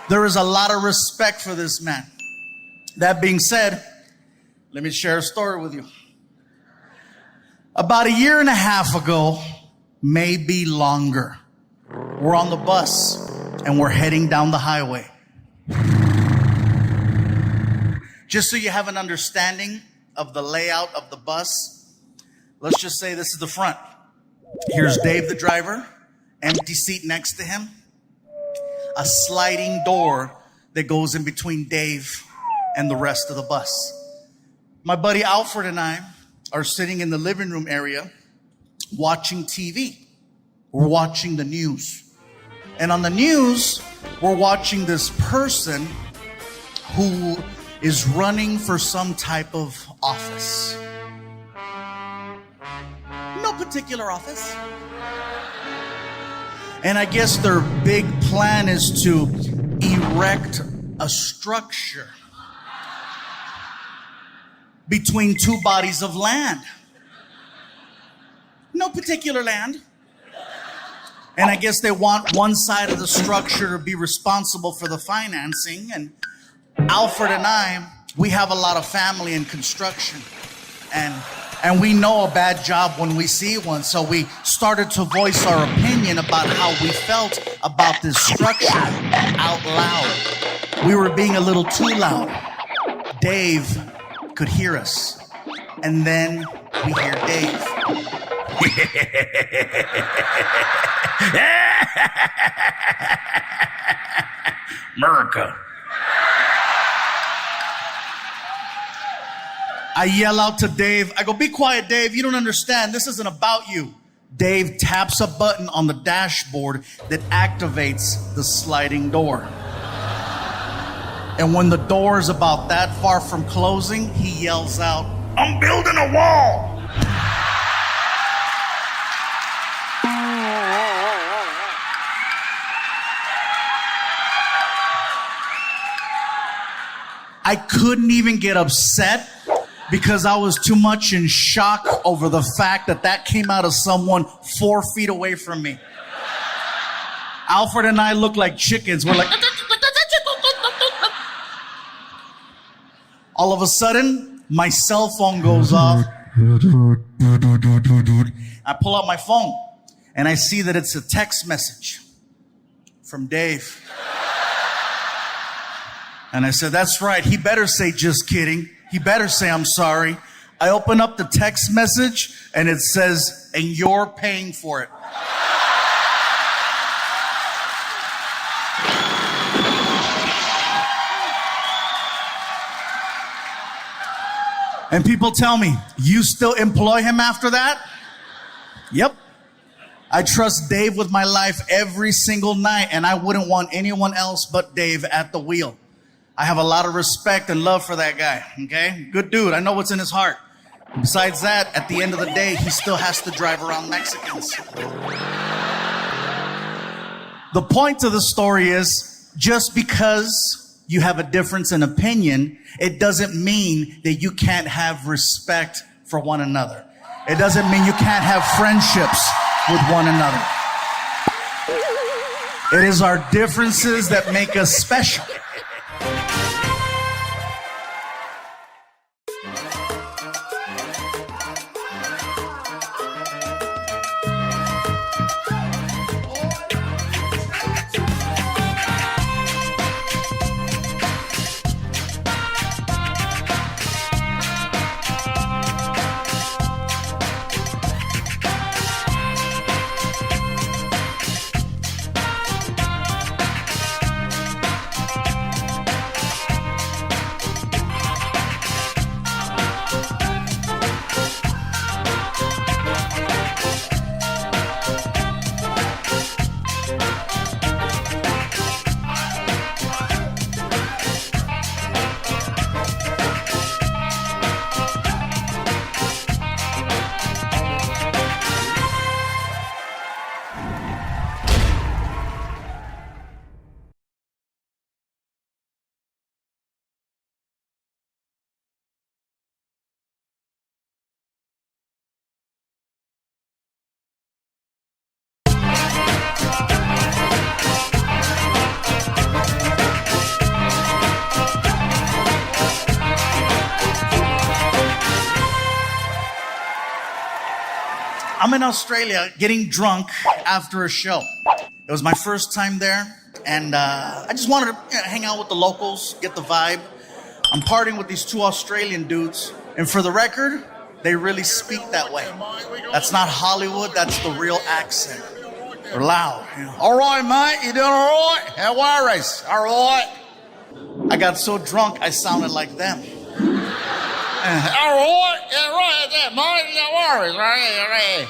There is a lot of respect for this man. That being said, let me share a story with you. About 1.5 years ago, maybe longer, we're on the bus and we're heading down the highway. Just so you have an understanding of the layout of the bus, let's just say this is the front. Here's Dave, the driver, empty seat next to him. A sliding door that goes in between Dave and the rest of the bus. My buddy Alfred and I are sitting in the living room area watching TV. We're watching the news. And on the news, we're watching this person who is running for some type of office. No particular office. And I guess their big plan is to erect a structure between 2 bodies of land. No particular land. And I guess they want one side of the structure to be responsible for the financing. And Alfred and I, we have a lot of family in construction. And we know a bad job when we see one. So we started to voice our opinion about how we felt about this structure out loud. We were being a little too loud. Dave could hear us. And then we hear Dave. America. I yell out to Dave. I go, be quiet, Dave. You don't understand. This isn't about you. Dave taps a button on the dashboard that activates the sliding door. And when the door is about that far from closing, he yells out, I'm building a wall. I couldn't even get upset because I was too much in shock over the fact that that came out of someone 4 feet away from me. Alfred and I look like chickens. We're like, all of a sudden, my cell phone goes off. I pull out my phone and I see that it's a text message from Dave. And I said, that's right. He better say just kidding. He better say I'm sorry. I open up the text message and it says, and you're paying for it. And people tell me, you still employ him after that? Yep. I trust Dave with my life every single night, and I wouldn't want anyone else but Dave at the wheel. I have a lot of respect and love for that guy, okay? Good dude. I know what's in his heart. Besides that, at the end of the day, he still has to drive around Mexicans. The point of the story is, just because you have a difference in opinion, it doesn't mean that you can't have respect for one another. It doesn't mean you can't have friendships with one another. It is our differences that make us special. I'm in Australia getting drunk after a show. It was my first time there, and I just wanted to hang out with the locals, get the vibe. I'm partying with these two Australian dudes, and for the record, they really speak that way. That's not Hollywood, that's the real accent. They're loud. You know. All right, mate, you doing all right? How are you? All right. I got so drunk, I sounded like them. All right, yeah, right there, mate. No worries, right.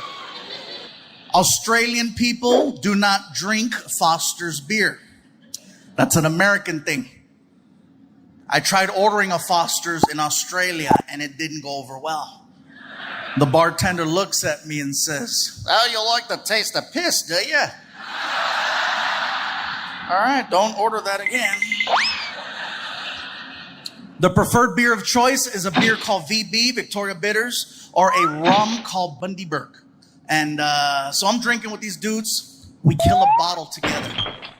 Australian people do not drink Foster's beer. That's an American thing. I tried ordering a Foster's in Australia and it didn't go over well. The bartender looks at me and says, "Well, you like the taste of piss, do you?" "All right, don't order that again." The preferred beer of choice is a beer called VB, Victoria Bitters, or a rum called Bundaberg. And so I'm drinking with these dudes. We kill a bottle together.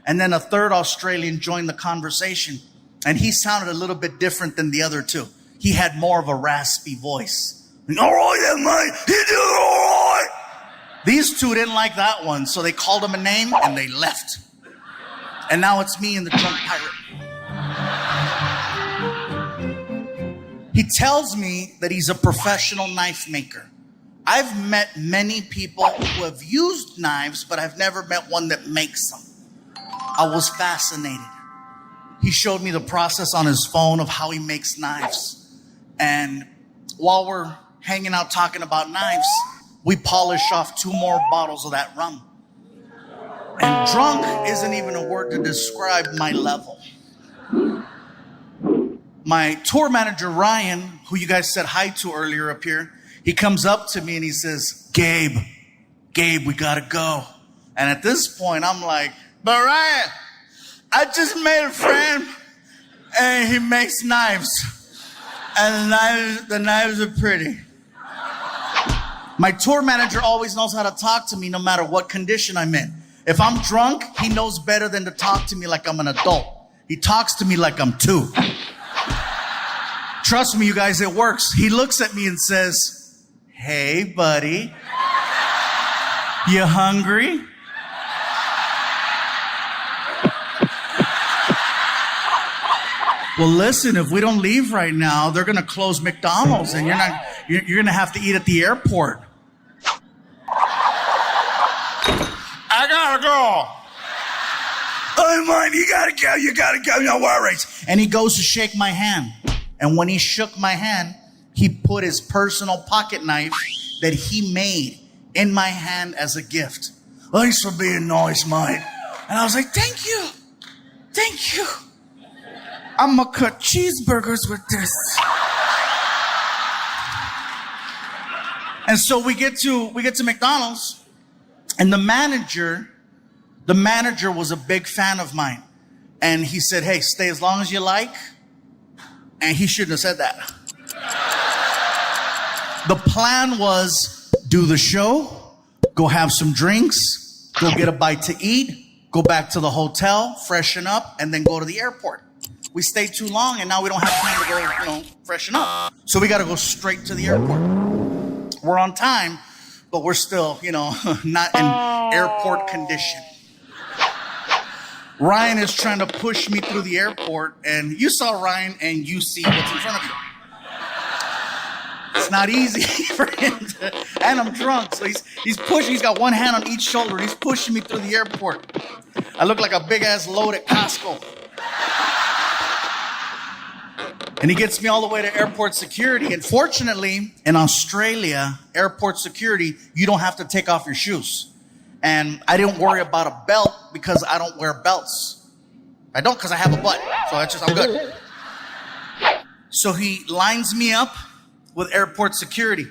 And then a third Australian joined the conversation. And he sounded a little bit different than the other two. He had more of a raspy voice. "All right then, mate. You do all right." These two didn't like that one, so they called him a name and they left. And now it's me and the drunk pirate. He tells me that he's a professional knife maker. I've met many people who have used knives, but I've never met one that makes them. I was fascinated. He showed me the process on his phone of how he makes knives. And while we're hanging out talking about knives, we polish off 2 more bottles of that rum. And drunk isn't even a word to describe my level. My tour manager, Ryan, who you guys said hi to earlier up here, he comes up to me and he says, Gabe, we gotta go. And at this point, I'm like, "But Ryan, I just made a friend and he makes knives. And the knives are pretty." My tour manager always knows how to talk to me no matter what condition I'm in. If I'm drunk, he knows better than to talk to me like I'm an adult. He talks to me like I'm 2. Trust me, you guys, it works. He looks at me and says, "Hey, buddy, you hungry?" Well, listen, if we don't leave right now, they're going to close McDonald's and you're going to have to eat at the airport. I gotta go. "Oh, man, you gotta go, no worries." And he goes to shake my hand. And when he shook my hand, he put his personal pocket knife that he made in my hand as a gift. "Thanks for being nice, mate." And I was like, Thank you. I'm gonna cut cheeseburgers with this. And so we get to McDonald's, and the manager was a big fan of mine. And he said, hey, stay as long as you like. And he shouldn't have said that. The plan was do the show, go have some drinks, go get a bite to eat, go back to the hotel, freshen up, and then go to the airport. We stayed too long, and now we don't have time to go, freshen up. So we got to go straight to the airport. We're on time, but we're still, not in airport condition. Ryan is trying to push me through the airport, and you saw Ryan, and you see what's in front of you. It's not easy for him to, and I'm drunk, so he's pushing. He's got one hand on each shoulder, and he's pushing me through the airport. I look like a big-ass load at Costco. And he gets me all the way to airport security. And fortunately, in Australia, airport security, you don't have to take off your shoes. And I didn't worry about a belt because I don't wear belts. I don't because I have a butt. So I'm good. So he lines me up with airport security.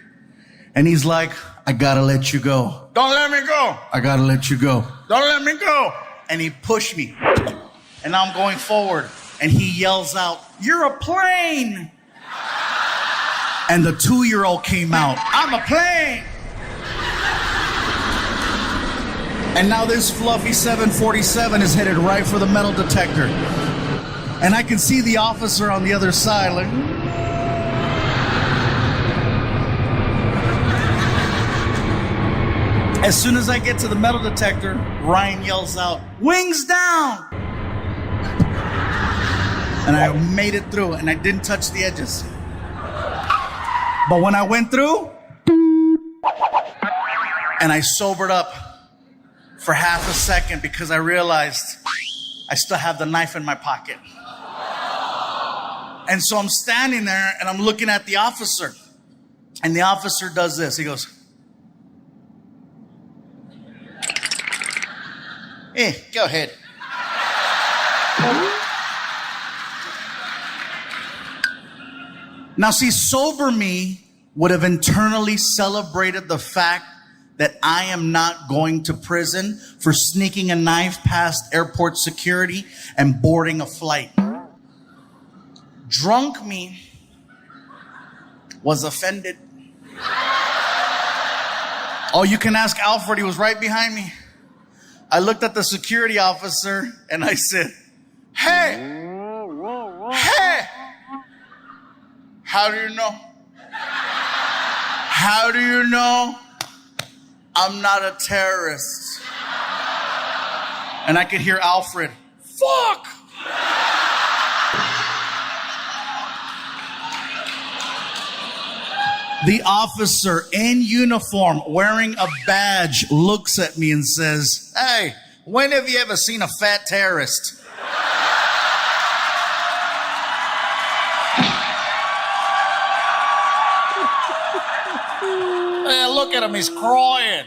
And he's like, I gotta let you go. Don't let me go. I gotta let you go. Don't let me go. And he pushed me. And now I'm going forward. And he yells out, you're a plane. And the 2-year-old came out, I'm a plane. And now this fluffy 747 is headed right for the metal detector. And I can see the officer on the other side like, as soon as I get to the metal detector, Ryan yells out, wings down. And I made it through, and I didn't touch the edges. But when I went through, and I sobered up for half a second because I realized I still have the knife in my pocket. And so I'm standing there, and I'm looking at the officer. And the officer does this. He goes, hey, go ahead. Now, see, sober me would have internally celebrated the fact that I am not going to prison for sneaking a knife past airport security and boarding a flight. Drunk me was offended. Oh, you can ask Alfred, he was right behind me. I looked at the security officer and I said, hey, how do you know? How do you know I'm not a terrorist? And I could hear Alfred, fuck! The officer in uniform, wearing a badge, looks at me and says, hey, when have you ever seen a fat terrorist? Hey, look at him, he's crying.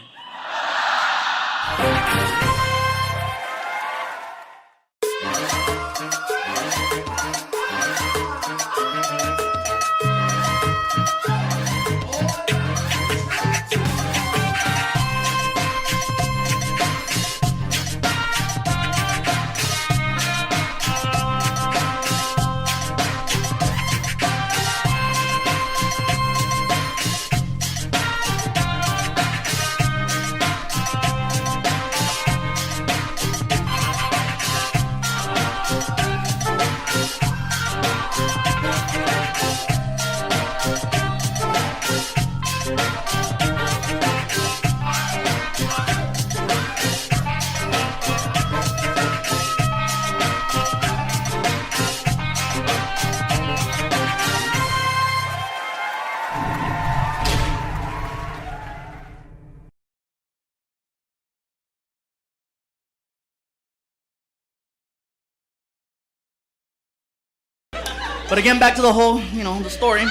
But again, back to the whole, the story.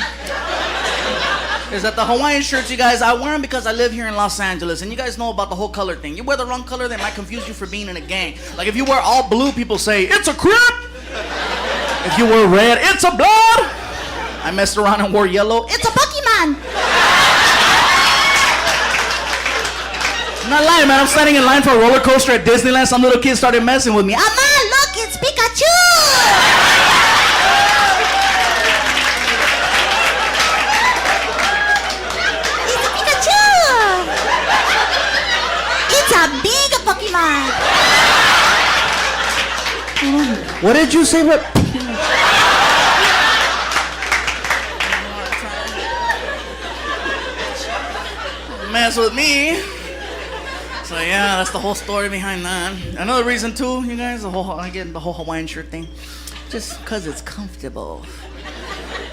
Is that the Hawaiian shirts, you guys, I wear them because I live here in Los Angeles, and you guys know about the whole color thing. You wear the wrong color, they might confuse you for being in a gang. Like if you wear all blue, people say, it's a crip! If you wore red, it's a blood. I messed around and wore yellow. It's a Pokemon. I'm not lying, man. I'm standing in line for a roller coaster at Disneyland. Some little kid started messing with me. Mama, look, it's Pikachu. It's a Pikachu. It's a big Pokemon. What did you say? What? Mess with me. So yeah, that's the whole story behind that. Another reason too, you guys, the whole Hawaiian shirt thing, just cause it's comfortable.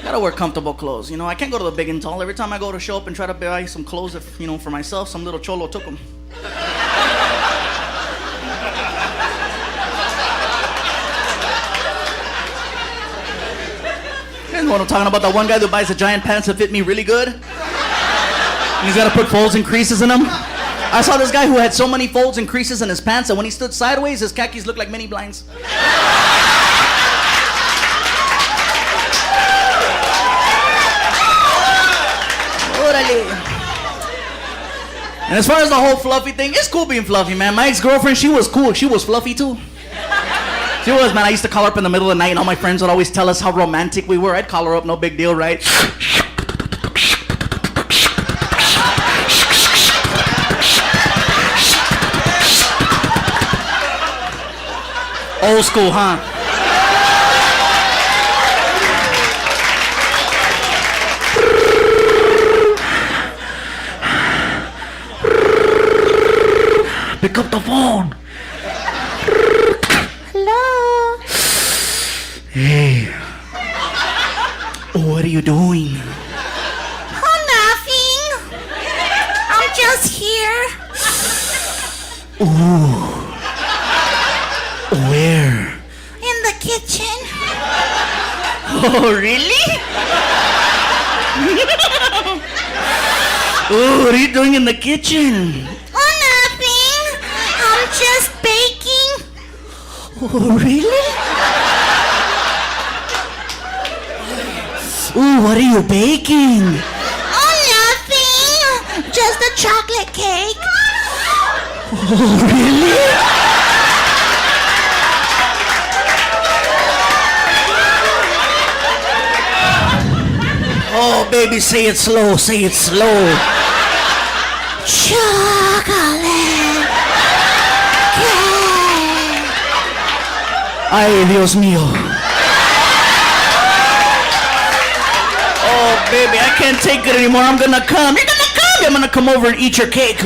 Gotta wear comfortable clothes. You know, I can't go to the big and tall. Every time I go to show up and try to buy some clothes, if, you know, for myself, some little cholo took them. You know what I'm talking about? The one guy that buys the giant pants that fit me really good. And he's gotta put folds and creases in them. I saw this guy who had so many folds and creases in his pants that when he stood sideways, his khakis looked like mini blinds. And as far as the whole fluffy thing, it's cool being fluffy, man. My ex-girlfriend, she was cool. She was fluffy too. She was, man. I used to call her up in the middle of the night and all my friends would always tell us how romantic we were. I'd call her up, no big deal, right? Old school, huh? Pick up the phone. Hello. Hey. What are you doing? Oh, nothing. I'm just here. Where? In the kitchen. Oh, really? Oh, what are you doing in the kitchen? Oh, nothing. I'm just baking. Oh, really? Ooh, what are you baking? Oh, nothing. Just a chocolate cake. Oh, really? Oh, baby, say it slow, say it slow. Chocolate cake. Ay, Dios mío. Oh, baby, I can't take it anymore. I'm gonna come. You're gonna come. I'm gonna come over and eat your cake.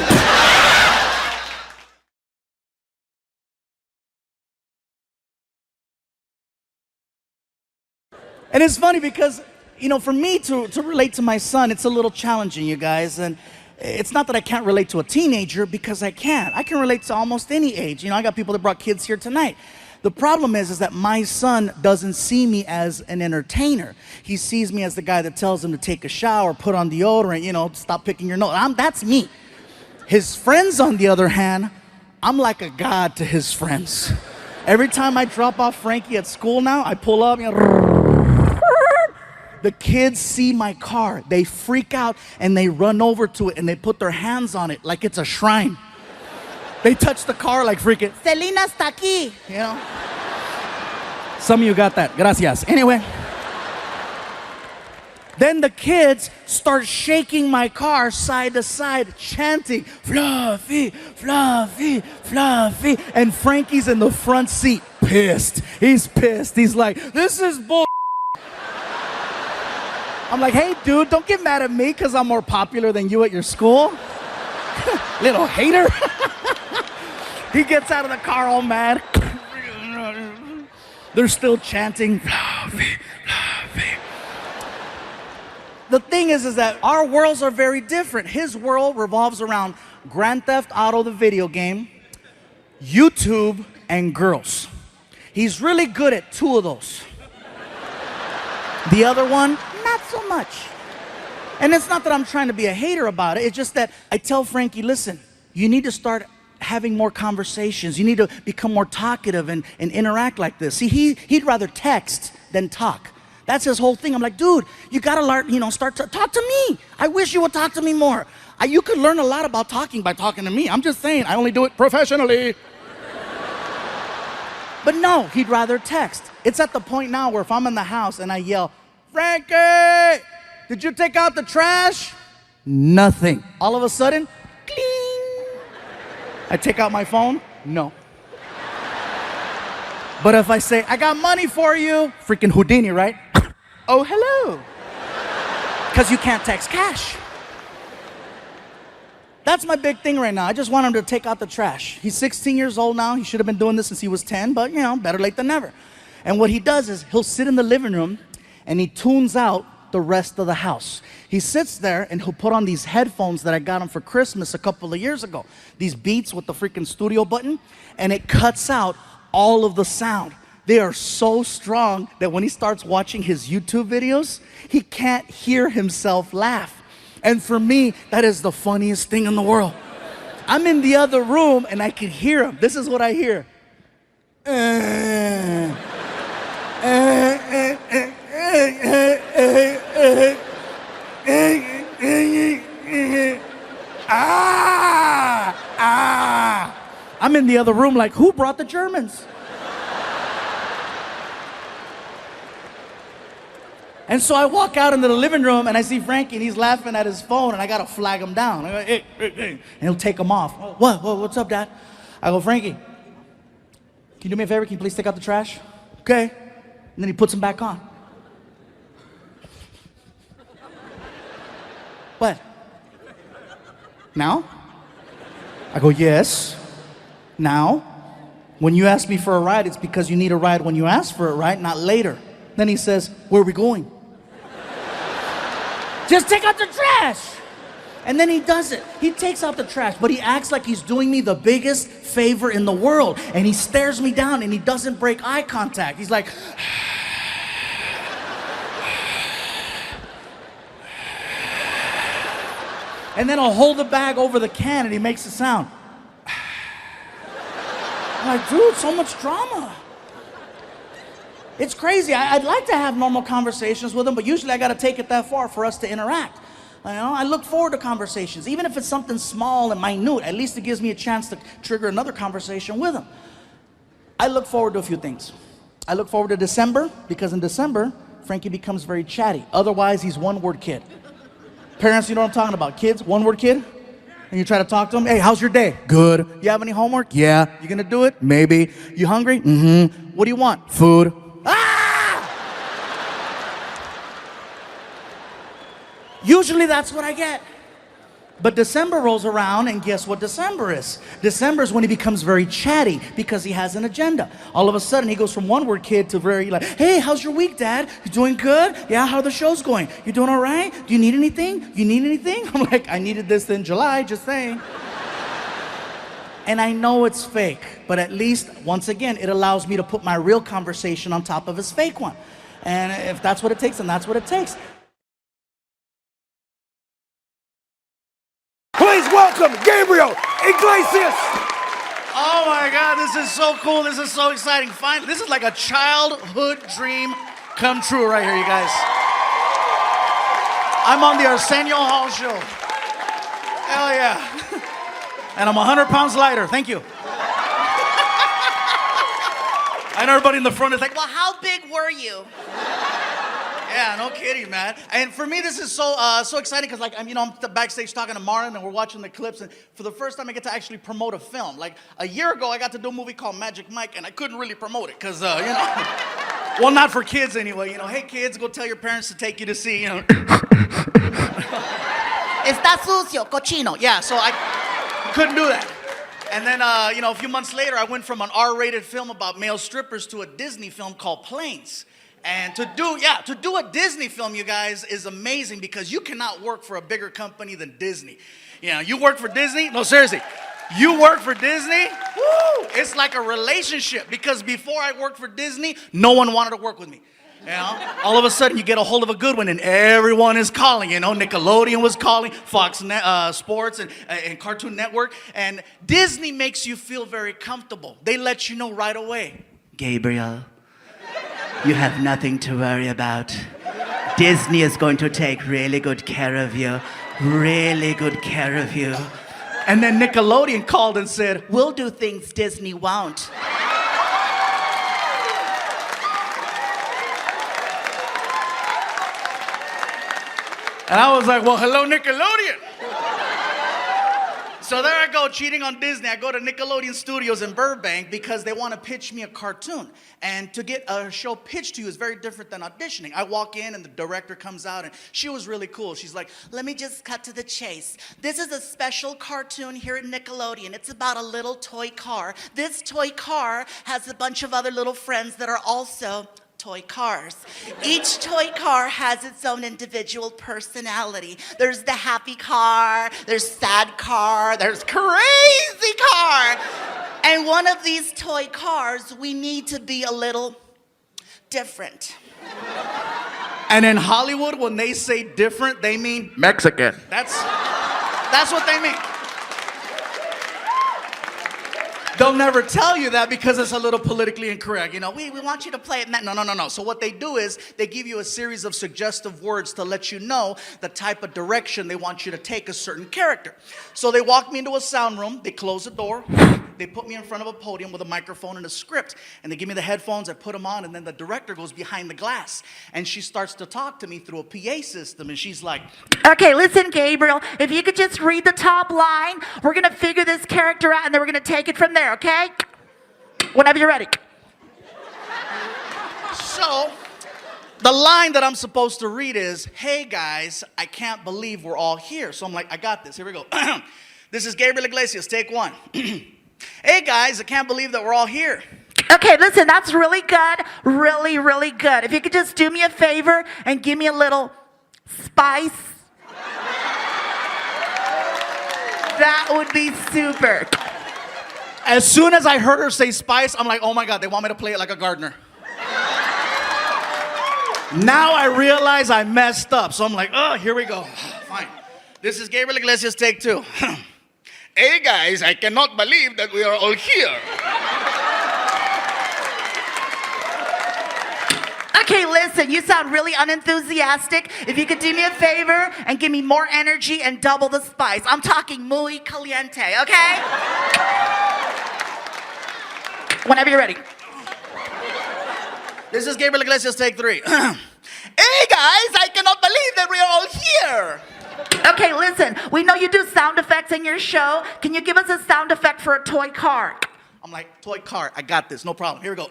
And it's funny because, you know, for me to relate to my son, it's a little challenging, you guys. And it's not that I can't relate to a teenager, because I can. I can relate to almost any age. You know, I got people that brought kids here tonight. The problem is that my son doesn't see me as an entertainer. He sees me as the guy that tells him to take a shower, put on deodorant, you know, stop picking your nose. That's me. His friends, on the other hand, I'm like a god to his friends. Every time I drop off Frankie at school now, I pull up, you know, the kids see my car. They freak out and they run over to it and they put their hands on it like it's a shrine. They touch the car like freaking, Selena está aquí, you know? Some of you got that. Gracias. Anyway. Then the kids start shaking my car side to side, chanting, Fluffy, Fluffy, Fluffy. And Frankie's in the front seat, pissed. He's pissed. He's like, this is bull. I'm like, hey, dude, don't get mad at me because I'm more popular than you at your school. Little hater. He gets out of the car all mad. They're still chanting, Fluffy, Fluffy. The thing is that our worlds are very different. His world revolves around Grand Theft Auto, the video game, YouTube, and girls. He's really good at 2 of those. The other one, not so much. And it's not that I'm trying to be a hater about it. It's just that I tell Frankie, listen, you need to start having more conversations. You need to become more talkative and interact like this. See, he'd rather text than talk. That's his whole thing. I'm like, dude, you gotta learn, start to talk to me. I wish you would talk to me more. You could learn a lot about talking by talking to me. I'm just saying, I only do it professionally. But no, he'd rather text. It's at the point now where if I'm in the house and I yell, Frankie, did you take out the trash? Nothing. All of a sudden, cling. I take out my phone, no. But if I say, I got money for you, freaking Houdini, right? Oh, hello. Because you can't text cash. That's my big thing right now. I just want him to take out the trash. He's 16 years old now. He should have been doing this since he was 10, but better late than never. And what he does is he'll sit in the living room and he tunes out the rest of the house. He sits there and he'll put on these headphones that I got him for Christmas a couple of years ago. These Beats with the freaking studio button, and it cuts out all of the sound. They are so strong that when he starts watching his YouTube videos, he can't hear himself laugh. And for me, that is the funniest thing in the world. I'm in the other room and I can hear him. This is what I hear. I'm in the other room like, who brought the Germans? And so I walk out into the living room and I see Frankie and he's laughing at his phone and I gotta flag him down. I go, hey. And he'll take him off. What's up, Dad? I go, Frankie, can you do me a favor? Can you please take out the trash? Okay. And then he puts them back on. What? Now? I go, yes. Now? When you ask me for a ride, it's because you need a ride when you ask for it, right? Not later. Then he says, where are we going? Just take out the trash. And then he does it. He takes out the trash, but he acts like he's doing me the biggest favor in the world. And he stares me down and he doesn't break eye contact. He's like, and then I'll hold the bag over the can and he makes a sound. I'm like, dude, so much drama. It's crazy. I'd like to have normal conversations with him, but usually I got to take it that far for us to interact. I look forward to conversations. Even if it's something small and minute, at least it gives me a chance to trigger another conversation with him. I look forward to a few things. I look forward to December, because in December, Frankie becomes very chatty. Otherwise, he's one-word kid. Parents, you know what I'm talking about. Kids, one-word kid. And you try to talk to him. Hey, how's your day? Good. You have any homework? Yeah. You gonna do it? Maybe. You hungry? Mm-hmm. What do you want? Food. Usually that's what I get. But December rolls around and guess what December is? December is when he becomes very chatty because he has an agenda. All of a sudden he goes from one-word kid to very like, hey, how's your week, Dad? You doing good? Yeah, how are the shows going? You doing all right? Do you need anything? You need anything? I'm like, I needed this in July, just saying. And I know it's fake, but at least, once again, it allows me to put my real conversation on top of his fake one. And if that's what it takes, then that's what it takes. Please welcome Gabriel Iglesias. Oh my God, this is so cool. This is so exciting. Finally, this is like a childhood dream come true right here, you guys. I'm on the Arsenio Hall show. Hell yeah. And I'm 100 pounds lighter. Thank you. And everybody in the front is like, well, how big were you? Yeah, no kidding, man. And for me, this is so exciting because, like, I'm backstage talking to Marlon, and we're watching the clips, and for the first time, I get to actually promote a film. Like, a year ago, I got to do a movie called Magic Mike, and I couldn't really promote it because, well, not for kids anyway. Hey, kids, go tell your parents to take you to see, Está sucio, cochino. Yeah, so I couldn't do that. And then, a few months later, I went from an R-rated film about male strippers to a Disney film called Planes. And to do a Disney film, you guys, is amazing because you cannot work for a bigger company than Disney. You work for Disney? No, seriously. You work for Disney? Woo! It's like a relationship because before I worked for Disney, no one wanted to work with me. All of a sudden you get a hold of a good one and everyone is calling. Nickelodeon was calling, Fox Sports and Cartoon Network. And Disney makes you feel very comfortable. They let you know right away. Gabriel. You have nothing to worry about. Disney is going to take really good care of you. Really good care of you. And then Nickelodeon called and said, We'll do things Disney won't. and I was like, well, hello, Nickelodeon. So there I go, cheating on Disney. I go to Nickelodeon Studios in Burbank because they want to pitch me a cartoon. And to get a show pitched to you is very different than auditioning. I walk in and the director comes out and she was really cool. She's like, Let me just cut to the chase. This is a special cartoon here at Nickelodeon. It's about a little toy car. This toy car has a bunch of other little friends that are also toy cars. Each toy car has its own individual personality. There's the happy car, there's sad car, there's crazy car. And one of these toy cars, we need to be a little different. and in Hollywood, when they say different, they mean Mexican. that's what they mean. They'll never tell you that because it's a little politically incorrect. You know, we want you to play it. No. So what they do is they give you a series of suggestive words to let you know the type of direction they want you to take a certain character. So they walk me into a sound room. They close the door. They put me in front of a podium with a microphone and a script. And they give me the headphones. I put them on. And then the director goes behind the glass. And she starts to talk to me through a PA system. And she's like, Okay, listen, Gabriel. If you could just read the top line, we're going to figure this character out and then we're going to take it from there, okay? Whenever you're ready. So the line that I'm supposed to read is, hey guys, I can't believe we're all here. So I'm like, I got this. Here we go. This is Gabriel Iglesias, take one. Hey guys, I can't believe that we're all here. Okay, listen, that's really good. Really, really good. If you could just do me a favor and give me a little spice. That would be super. As soon as I heard her say spice, I'm like, oh my God, they want me to play it like a gardener. Now I realize I messed up. So I'm like, oh, here we go. Fine. This is Gabriel Iglesias, take two. Hey guys, I cannot believe that we are all here. Okay, listen, you sound really unenthusiastic. If you could do me a favor and give me more energy and double the spice. I'm talking muy caliente, okay? Whenever you're ready. This is Gabriel Iglesias, take three. Hey guys, I cannot believe that we are all here. Okay, listen, we know you do sound effects in your show. Can you give us a sound effect for a toy car? I'm like, toy car, I got this, no problem. Here we go.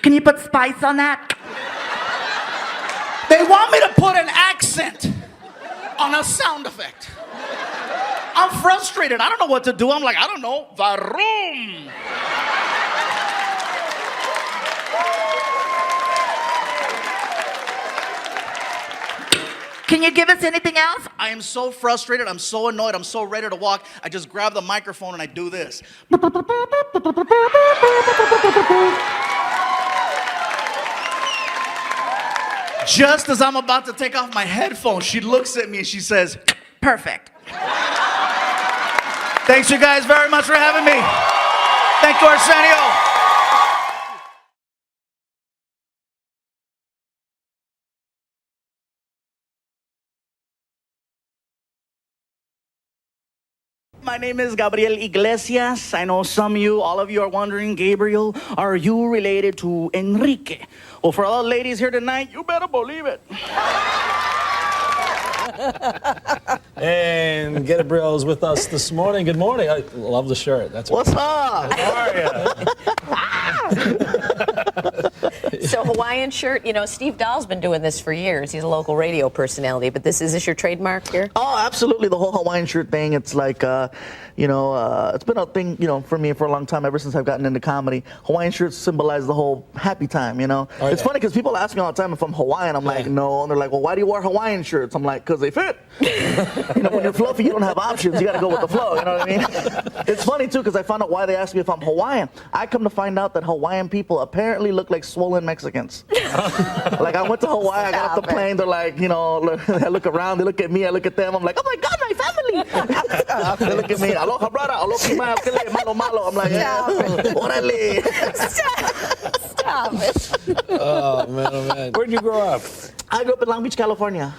Can you put spice on that? They want me to put an accent on a sound effect. I'm frustrated. I don't know what to do. I'm like, I don't know. Varum. Can you give us anything else? I am so frustrated. I'm so annoyed. I'm so ready to walk. I just grab the microphone and I do this. Just as I'm about to take off my headphones, she looks at me and she says, Perfect. thanks you guys very much for having me. Thank you, Arsenio. My name is Gabriel Iglesias. I know all of you are wondering, Gabriel, are you related to Enrique? Well, for all the ladies here tonight, you better believe it. And Gabriel's with us this morning. Good morning. I love the shirt. That's What's up? How are you? So Hawaiian shirt, you know, Steve Dahl's been doing this for years. He's a local radio personality, but is this your trademark here? Oh, absolutely. The whole Hawaiian shirt thing, it's like, it's been a thing, for me for a long time, ever since I've gotten into comedy. Hawaiian shirts symbolize the whole happy time, Oh, It's yeah. funny because people ask me all the time if I'm Hawaiian. I'm like, no. And they're like, well, why do you wear Hawaiian shirts? I'm like, because they fit. When you're fluffy, you don't have options. You got to go with the flow, you know what I mean? It's funny, too, because I found out why they ask me if I'm Hawaiian. I come to find out that Hawaiian people apparently look like swollen Mexicans. Like, I went to Hawaii, I got off the plane, they're like, I look around, they look at me, I look at them. I'm like, oh my God, my family. They look at me, aloha brother, aloha malo malo. I'm like, yeah, orale. Stop it. Oh man. Where'd you grow up? I grew up in Long Beach, California.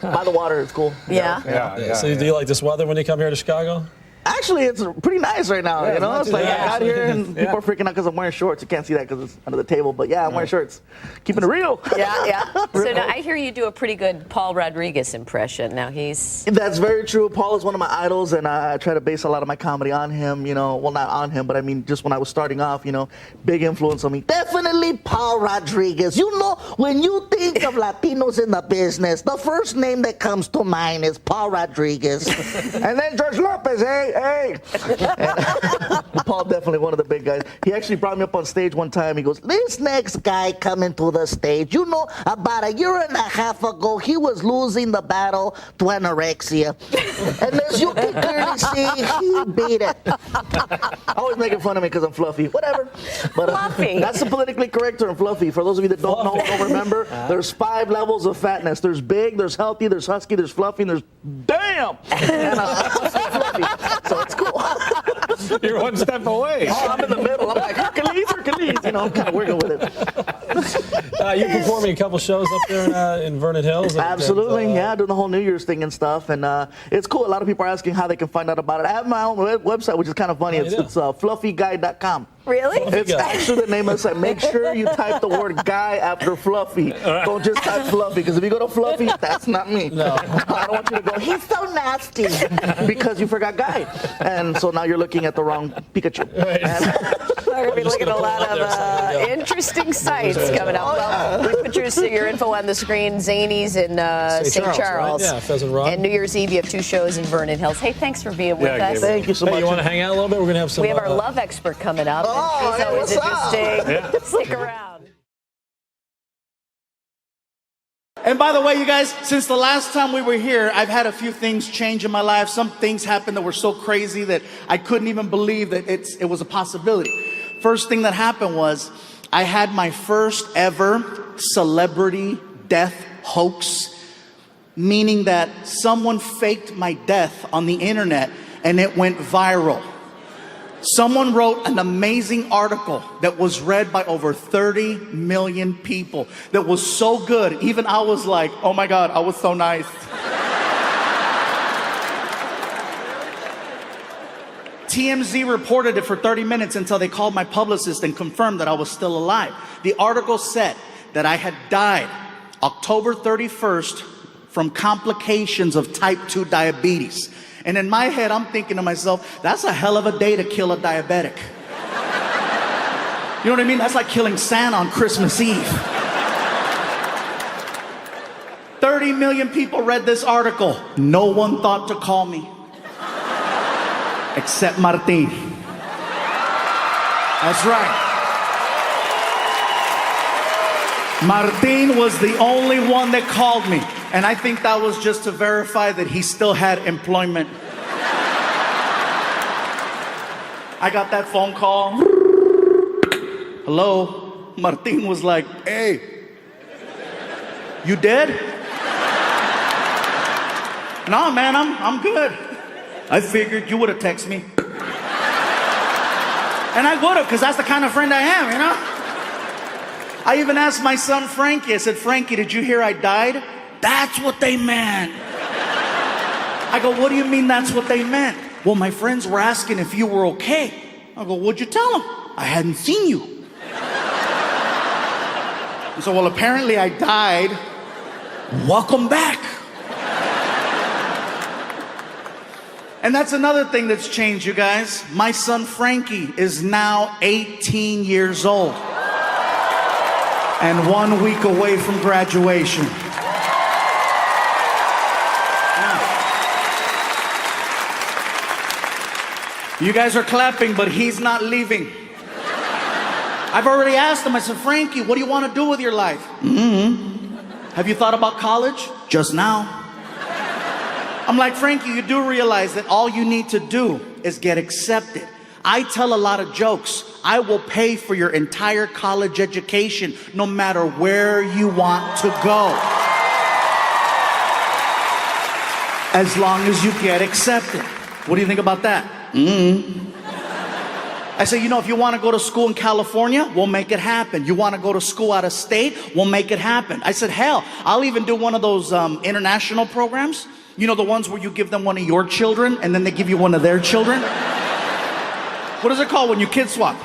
By the water, it's cool. Yeah. So do you like this weather when you come here to Chicago? Actually, it's pretty nice right now. You know, it's like I got here and Yeah. people are freaking out because I'm wearing shorts. You can't see that because it's under the table, but yeah, I'm wearing shorts. Keeping it real. Yeah. So now I hear you do a pretty good Paul Rodriguez impression. Now he's. That's very true. Paul is one of my idols, and I try to base a lot of my comedy on him. You know, well, not on him, but I mean, just when I was starting off, you know, big influence on me. Definitely Paul Rodriguez. You know, when you think of Latinos in the business, the first name that comes to mind is Paul Rodriguez, and then George Lopez. Hey. Paul definitely one of the big guys. He actually brought me up on stage one time. He goes, "This next guy coming to the stage, you know, about a year and a half ago, he was losing the battle to anorexia. And as you can clearly see, he beat it." Always making fun of me because I'm fluffy. Whatever. But Fluffy. that's the politically correct term, fluffy. For those of you that don't know, don't remember, there's 5 levels of fatness. There's big, there's healthy, there's husky, there's fluffy, and there's damn. And I'm fluffy. So it's cool. You're one step away. Oh, I'm in the middle. I'm like, Hercules. You know, I'm kind of wiggling with it. You're performing a couple shows up there in Vernon Hills. Absolutely, yeah, doing the whole New Year's thing and stuff. And it's cool. A lot of people are asking how they can find out about it. I have my own website, which is kind of funny. It's fluffyguy.com. Really? It's actually the name of the site. Make sure you type the word guy after fluffy. Don't just type fluffy, because if you go to fluffy, that's not me. No. I don't want you to go, he's so nasty, because you forgot guy. And so now you're looking at the wrong Pikachu. Right. We're going to be looking at a lot of interesting sites coming up. Well, we put your info on the screen. Zanies in St. Charles. Right? Yeah, Pheasant Rock. And New Year's Eve, you have 2 shows in Vernon Hills. Hey, thanks for being with us. Thank you so much. You want to hang out a little bit? We're going to have some. We have our love expert coming up. Oh, He's hey, always what's interesting. Yeah. Stick around. And by the way, you guys, since the last time we were here, I've had a few things change in my life. Some things happened that were so crazy that I couldn't even believe that it was a possibility. First thing that happened was I had my first ever celebrity death hoax, meaning that someone faked my death on the internet and it went viral. Someone wrote an amazing article that was read by over 30 million people that was so good. Even I was like, oh my God, I was so nice. TMZ reported it for 30 minutes until they called my publicist and confirmed that I was still alive. The article said that I had died October 31st from complications of type 2 diabetes. And in my head, I'm thinking to myself, that's a hell of a day to kill a diabetic. You know what I mean? That's like killing Santa on Christmas Eve. 30 million people read this article. No one thought to call me. Except Martin. That's right. Martin was the only one that called me. And I think that was just to verify that he still had employment. I got that phone call. Hello? Martin was like, hey, you dead? No, man, I'm good. I figured you would have texted me. And I would have, because that's the kind of friend I am, you know? I even asked my son Frankie, I said, Frankie, did you hear I died? That's what they meant. I go, what do you mean that's what they meant? Well, my friends were asking if you were okay. I go, what'd you tell them? I hadn't seen you. And so, well, apparently I died. Welcome back. And that's another thing that's changed, you guys. My son Frankie is now 18 years old and 1 week away from graduation. You guys are clapping, but he's not leaving. I've already asked him, I said, Frankie, what do you want to do with your life? Have you thought about college? Just now. I'm like, Frankie, you do realize that all you need to do is get accepted. I tell a lot of jokes. I will pay for your entire college education, no matter where you want to go. as long as you get accepted. What do you think about that? I say, you know, if you want to go to school in California, we'll make it happen. You want to go to school out of state, we'll make it happen. I said, hell, I'll even do one of those international programs. You know, the ones where you give them one of your children and then they give you one of their children. What is it called when you kid swap?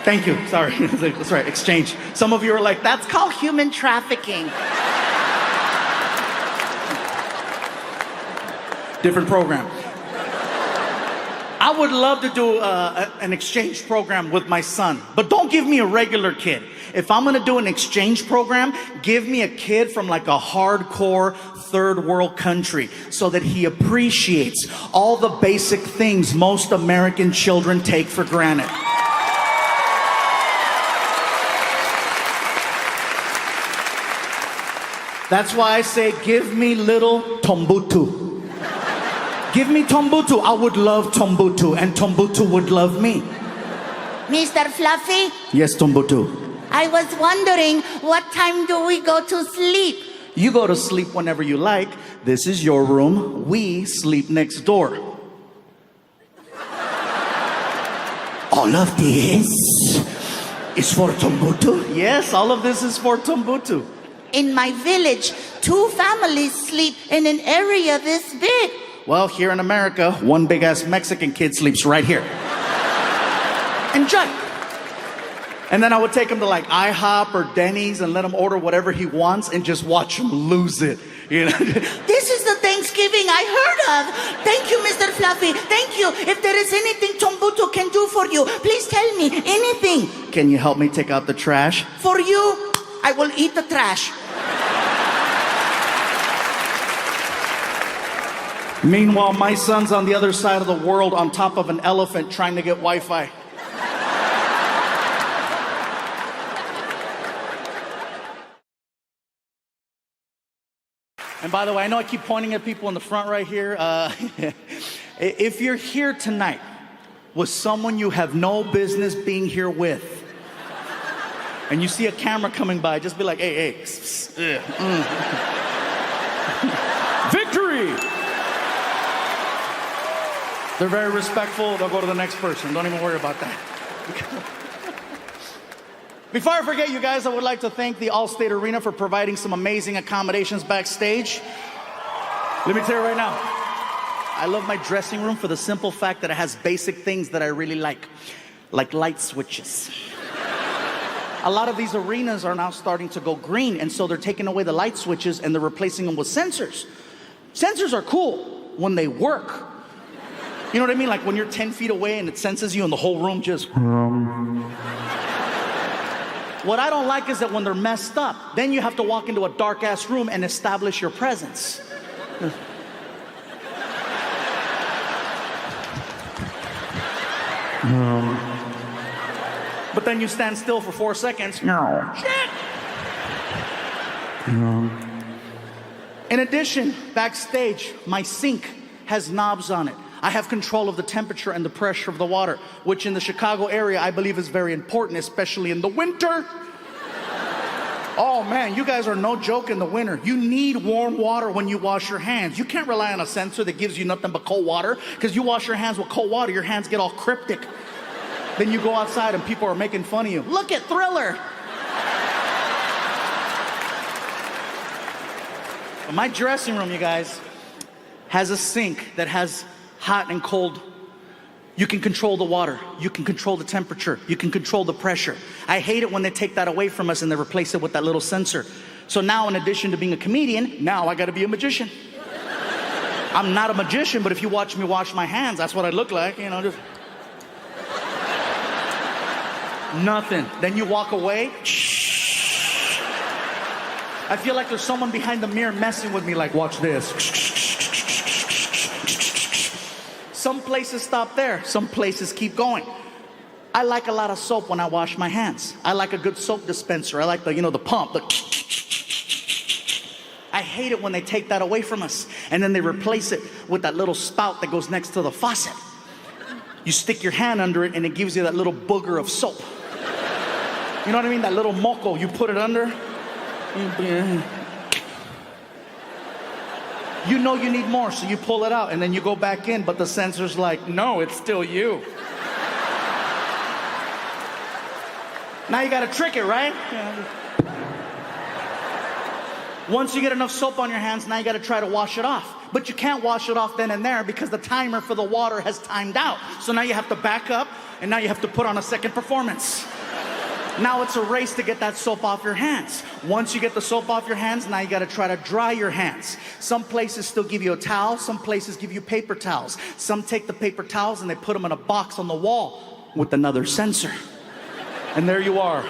Thank you. Sorry. That's right. Exchange. Some of you are like, that's called human trafficking. Different program. I would love to do an exchange program with my son, but don't give me a regular kid. If I'm gonna do an exchange program, give me a kid from like a hardcore third world country so that he appreciates all the basic things most American children take for granted. That's why I say, give me little Tombutu. Give me Tombutu. I would love Tombutu, and Tombutu would love me. Mr. Fluffy, Yes, Tombutu. I was wondering, what time do we go to sleep? You go to sleep whenever you like. This is your room. We sleep next door. All of this is for Tombutu? Yes, all of this is for Tombutu. In my village, 2 families sleep in an area this big. Well, here in America, one big-ass Mexican kid sleeps right here. Enjoy. And then I would take him to like IHOP or Denny's and let him order whatever he wants and just watch him lose it. You know? This is the Thanksgiving I heard of. Thank you, Mr. Fluffy. Thank you. If there is anything Tombutu can do for you, please tell me. Anything. Can you help me take out the trash? For you, I will eat the trash. Meanwhile, my son's on the other side of the world on top of an elephant trying to get Wi-Fi. And by the way, I know I keep pointing at people in the front right here. If you're here tonight with someone you have no business being here with, and you see a camera coming by, just be like, hey, Victory! They're very respectful. They'll go to the next person. Don't even worry about that. Before I forget, you guys, I would like to thank the Allstate Arena for providing some amazing accommodations backstage. Let me tell you right now, I love my dressing room for the simple fact that it has basic things that I really like light switches. A lot of these arenas are now starting to go green, and so they're taking away the light switches and they're replacing them with sensors. Sensors are cool when they work. You know what I mean? Like when you're 10 feet away and it senses you and the whole room just... What I don't like is that when they're messed up, then you have to walk into a dark-ass room and establish your presence. But then you stand still for 4 seconds. No. Shit! In addition, backstage, my sink has knobs on it. I have control of the temperature and the pressure of the water, which in the Chicago area I believe is very important, especially in the winter. Oh man, you guys are no joke in the winter. You need warm water when you wash your hands. You can't rely on a sensor that gives you nothing but cold water, because you wash your hands with cold water, your hands get all cryptic. Then you go outside and people are making fun of you. Look at Thriller. But my dressing room, you guys, has a sink that has hot and cold. You can control the water. You can control the temperature. You can control the pressure. I hate it when they take that away from us and they replace it with that little sensor. So now, in addition to being a comedian, now I gotta be a magician. I'm not a magician, but if you watch me wash my hands, that's what I look like, you know, just... Nothing. Then you walk away. Shh. I feel like there's someone behind the mirror messing with me, like, watch this. Some places stop there. Some places keep going. I like a lot of soap when I wash my hands. I like a good soap dispenser. I like the, you know, the pump. I hate it when they take that away from us and then they replace it with that little spout that goes next to the faucet. You stick your hand under it and it gives you that little booger of soap. You know what I mean? That little moco, you put it under. You know you need more, so you pull it out, and then you go back in, but the sensor's like, no, it's still you. Now you gotta trick it, right? Once you get enough soap on your hands, now you gotta try to wash it off. But you can't wash it off then and there because the timer for the water has timed out. So now you have to back up, and now you have to put on a second performance. Now it's a race to get that soap off your hands. Once you get the soap off your hands, now you gotta try to dry your hands. Some places still give you a towel, some places give you paper towels. Some take the paper towels and they put them in a box on the wall with another sensor. And there you are.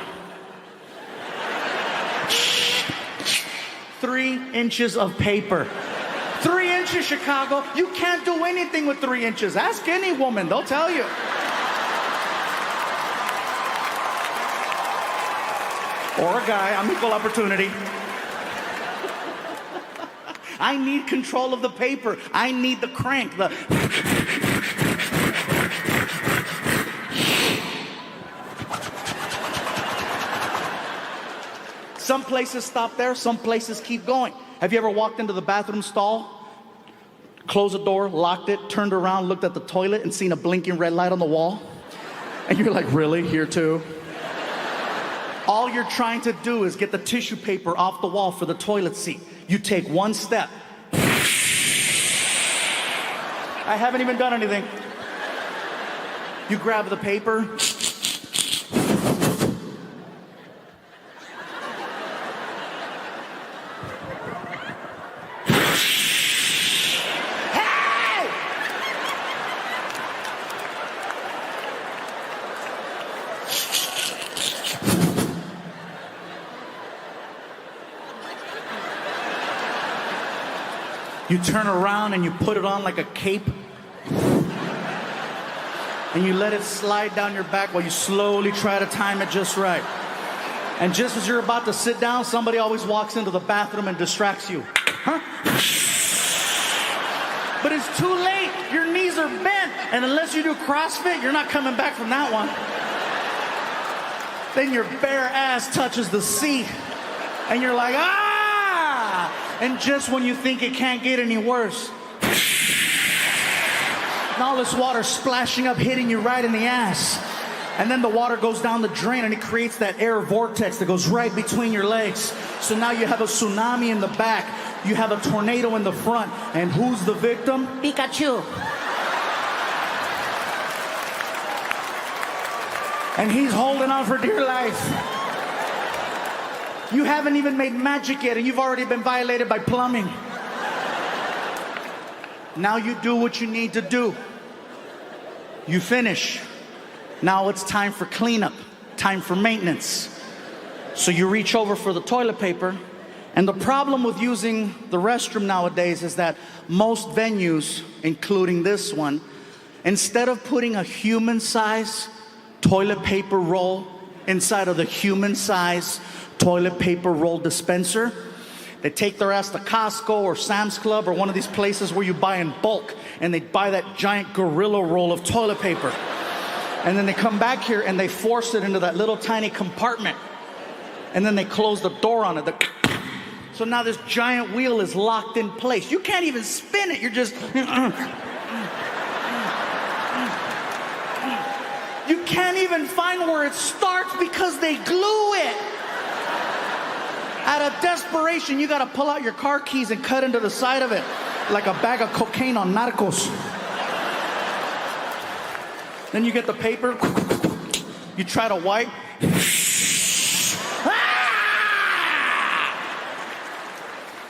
3 inches of paper. 3 inches, Chicago. You can't do anything with 3 inches. Ask any woman, they'll tell you. Or a guy, I'm equal opportunity. I need control of the paper. I need the crank. Some places stop there, some places keep going. Have you ever walked into the bathroom stall, closed the door, locked it, turned around, looked at the toilet, and seen a blinking red light on the wall? And you're like, really? Here too? All you're trying to do is get the tissue paper off the wall for the toilet seat. You take one step. I haven't even done anything. You grab the paper. You turn around and you put it on like a cape. And you let it slide down your back while you slowly try to time it just right. And just as you're about to sit down, somebody always walks into the bathroom and distracts you. Huh? But it's too late. Your knees are bent. And unless you do CrossFit, you're not coming back from that one. Then your bare ass touches the seat. And you're like, ah! And just when you think it can't get any worse, and all this water splashing up, hitting you right in the ass. And then the water goes down the drain and it creates that air vortex that goes right between your legs. So now you have a tsunami in the back. You have a tornado in the front. And who's the victim? Pikachu. And he's holding on for dear life. You haven't even made magic yet and you've already been violated by plumbing. Now you do what you need to do. You finish. Now it's time for cleanup, time for maintenance. So you reach over for the toilet paper, and the problem with using the restroom nowadays is that most venues, including this one, instead of putting a human-size toilet paper roll inside of the human-size toilet paper roll dispenser, they take their ass to Costco or Sam's Club or one of these places where you buy in bulk, and they buy that giant gorilla roll of toilet paper. And then they come back here and they force it into that little tiny compartment. And then they close the door on it. So now this giant wheel is locked in place. You can't even spin it. You're just... You can't even find where it starts because they glue it. Out of desperation, you gotta pull out your car keys and cut into the side of it like a bag of cocaine on Narcos. Then you get the paper, you try to wipe.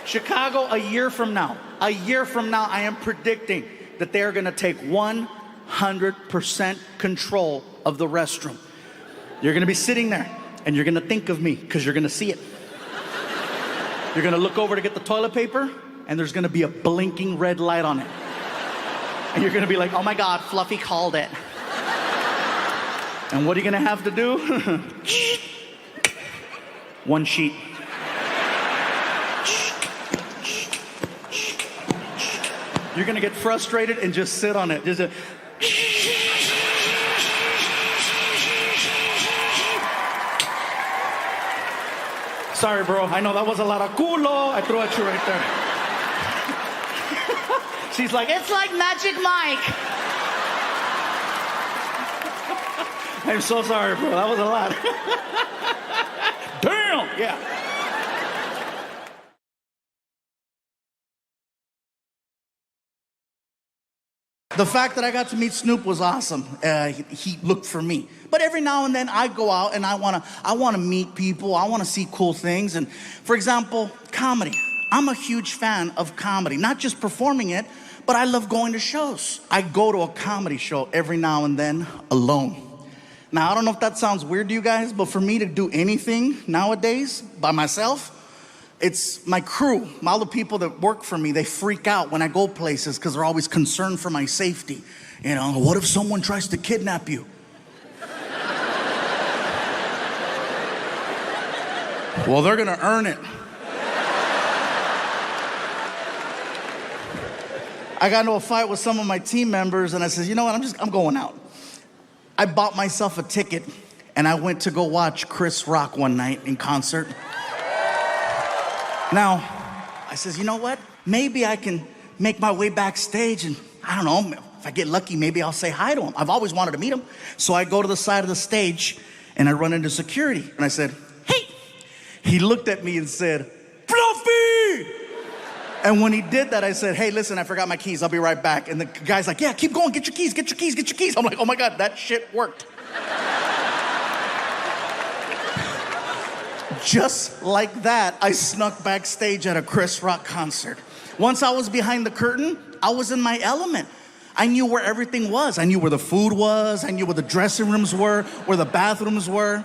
Chicago, a year from now, I am predicting that they are gonna take 100% control of the restroom. You're gonna be sitting there and you're gonna think of me because you're gonna see it. You're gonna look over to get the toilet paper and there's gonna be a blinking red light on it. And you're gonna be like, oh my God, Fluffy called it. And what are you gonna have to do? One sheet. You're gonna get frustrated and just sit on it. Just Sorry, bro. I know that was a lot of culo. I threw at you right there. She's like, it's like Magic Mike. I'm so sorry, bro. That was a lot. Damn. Yeah. The fact that I got to meet Snoop was awesome. He looked for me. But every now and then I go out and I wanna meet people. I wanna see cool things. And for example, comedy. I'm a huge fan of comedy, not just performing it, but I love going to shows. I go to a comedy show every now and then alone. Now, I don't know if that sounds weird to you guys, but for me to do anything nowadays by myself, it's my crew, all the people that work for me, they freak out when I go places because they're always concerned for my safety. You know, what if someone tries to kidnap you? Well, they're gonna earn it. I got into a fight with some of my team members and I said, you know what, I'm going out. I bought myself a ticket and I went to go watch Chris Rock one night in concert. Now, I says, you know what? Maybe I can make my way backstage and I don't know, if I get lucky, maybe I'll say hi to him. I've always wanted to meet him. So I go to the side of the stage and I run into security and I said, hey. He looked at me and said, Fluffy! And when he did that, I said, hey, listen, I forgot my keys. I'll be right back. And the guy's like, yeah, keep going. Get your keys, get your keys, get your keys. I'm like, oh my God, that shit worked. Just like that, I snuck backstage at a Chris Rock concert. Once I was behind the curtain, I was in my element. I knew where everything was. I knew where the food was. I knew where the dressing rooms were, where the bathrooms were.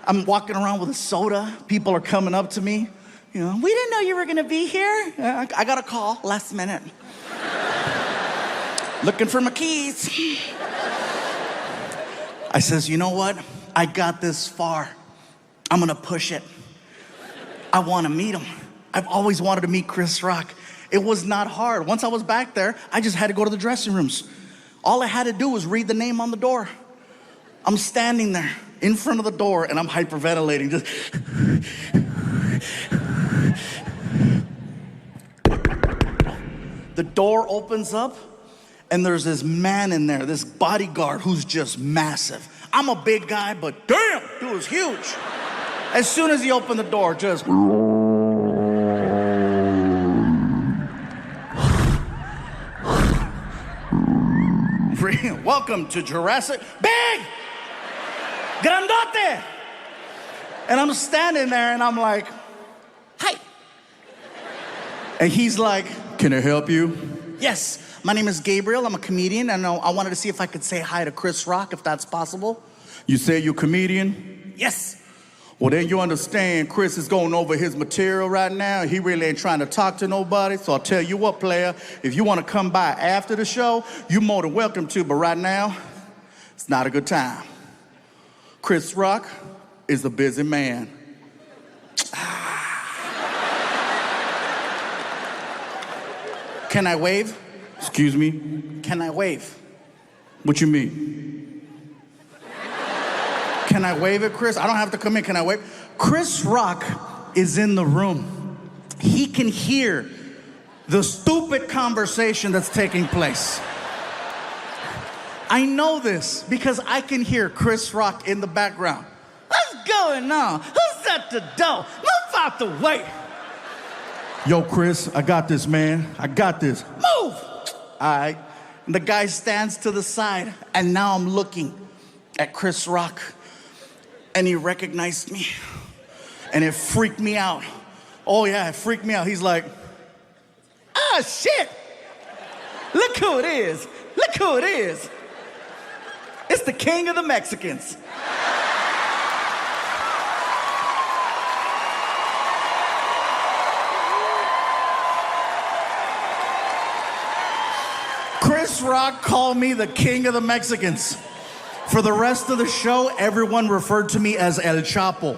I'm walking around with a soda. People are coming up to me. You know, we didn't know you were gonna be here. I got a call last minute. Looking for my keys. I says, you know what? I got this far. I'm gonna push it. I wanna meet him. I've always wanted to meet Chris Rock. It was not hard. Once I was back there, I just had to go to the dressing rooms. All I had to do was read the name on the door. I'm standing there in front of the door and I'm hyperventilating, just. The door opens up and there's this man in there, this bodyguard who's just massive. I'm a big guy, but damn, dude was huge. As soon as he opened the door, just. Welcome to Jurassic. Big! Grandote! And I'm standing there and I'm like, hi. And he's like, can I help you? Yes, my name is Gabriel. I'm a comedian and I wanted to see if I could say hi to Chris Rock, if that's possible. You say you're a comedian? Yes. Well, then you understand Chris is going over his material right now. He really ain't trying to talk to nobody. So I'll tell you what, player, if you want to come by after the show, you're more than welcome to. But right now, it's not a good time. Chris Rock is a busy man. Can I wave? Excuse me? Can I wave? What you mean? Can I wave at Chris? I don't have to come in. Can I wave? Chris Rock is in the room. He can hear the stupid conversation that's taking place. I know this because I can hear Chris Rock in the background. What's going on? Who's at the door? Move out the way. Yo, Chris, I got this, man. I got this. Move! All right. And the guy stands to the side, and now I'm looking at Chris Rock. And he recognized me. And it freaked me out. Oh, yeah, it freaked me out. He's like, ah, shit. Look who it is. Look who it is. It's the king of the Mexicans. Chris Rock called me the king of the Mexicans. For the rest of the show, everyone referred to me as El Chapo.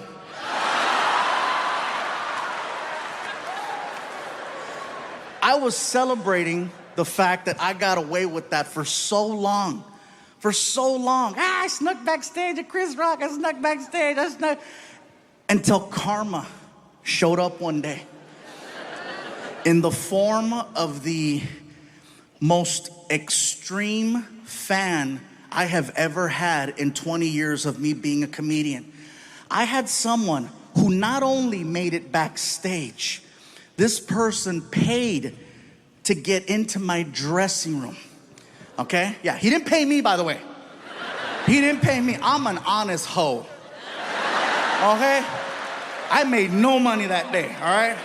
I was celebrating the fact that I got away with that for so long. For so long. I snuck backstage at Chris Rock. I snuck backstage. Until karma showed up one day in the form of the most extreme fan I have ever had in 20 years of me being a comedian. I had someone who not only made it backstage, this person paid to get into my dressing room. Okay? Yeah, he didn't pay me, by the way. He didn't pay me. I'm an honest hoe. Okay? I made no money that day, all right?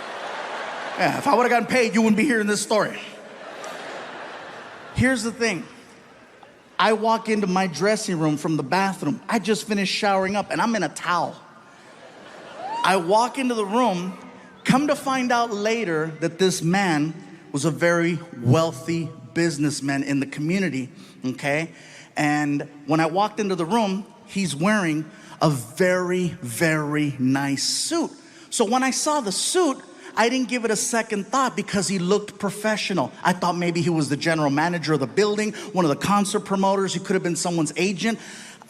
Yeah, if I would have gotten paid, you wouldn't be hearing this story. Here's the thing. I walk into my dressing room from the bathroom. I just finished showering up and I'm in a towel. I walk into the room, come to find out later that this man was a very wealthy businessman in the community, okay? And when I walked into the room, he's wearing a very, very nice suit. So when I saw the suit, I didn't give it a second thought because he looked professional. I thought maybe he was the general manager of the building, one of the concert promoters. He could have been someone's agent.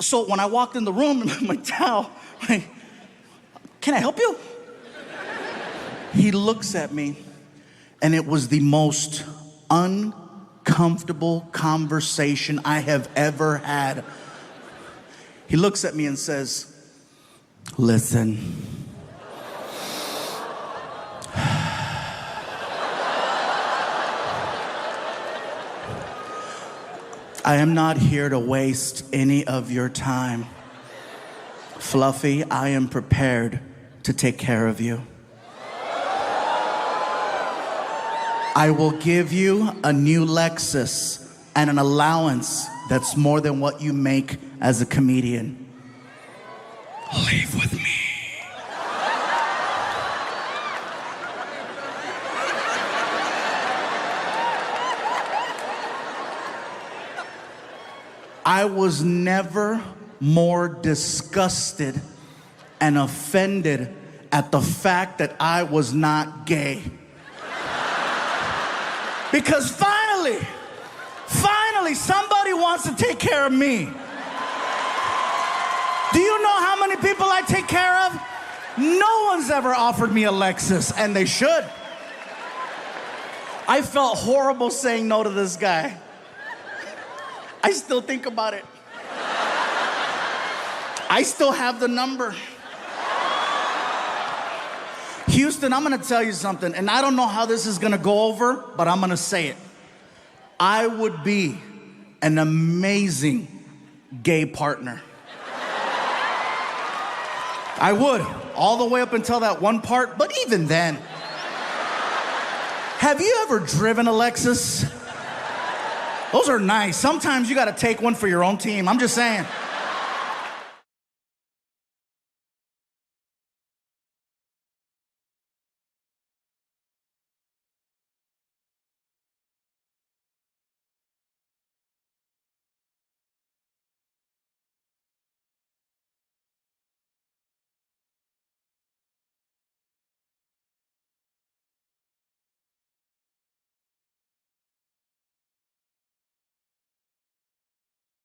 So when I walked in the room, my towel, like, can I help you? He looks at me, and it was the most uncomfortable conversation I have ever had. He looks at me and says, listen. I am not here to waste any of your time. Fluffy, I am prepared to take care of you. I will give you a new Lexus and an allowance that's more than what you make as a comedian. Leave with me. I was never more disgusted and offended at the fact that I was not gay. Because finally, somebody wants to take care of me. Do you know how many people I take care of? No one's ever offered me a Lexus, and they should. I felt horrible saying no to this guy. I still think about it. I still have the number. Houston, I'm gonna tell you something, and I don't know how this is gonna go over, but I'm gonna say it. I would be an amazing gay partner. I would, all the way up until that one part, but even then. Have you ever driven a Lexus? Those are nice. Sometimes you gotta take one for your own team. I'm just saying.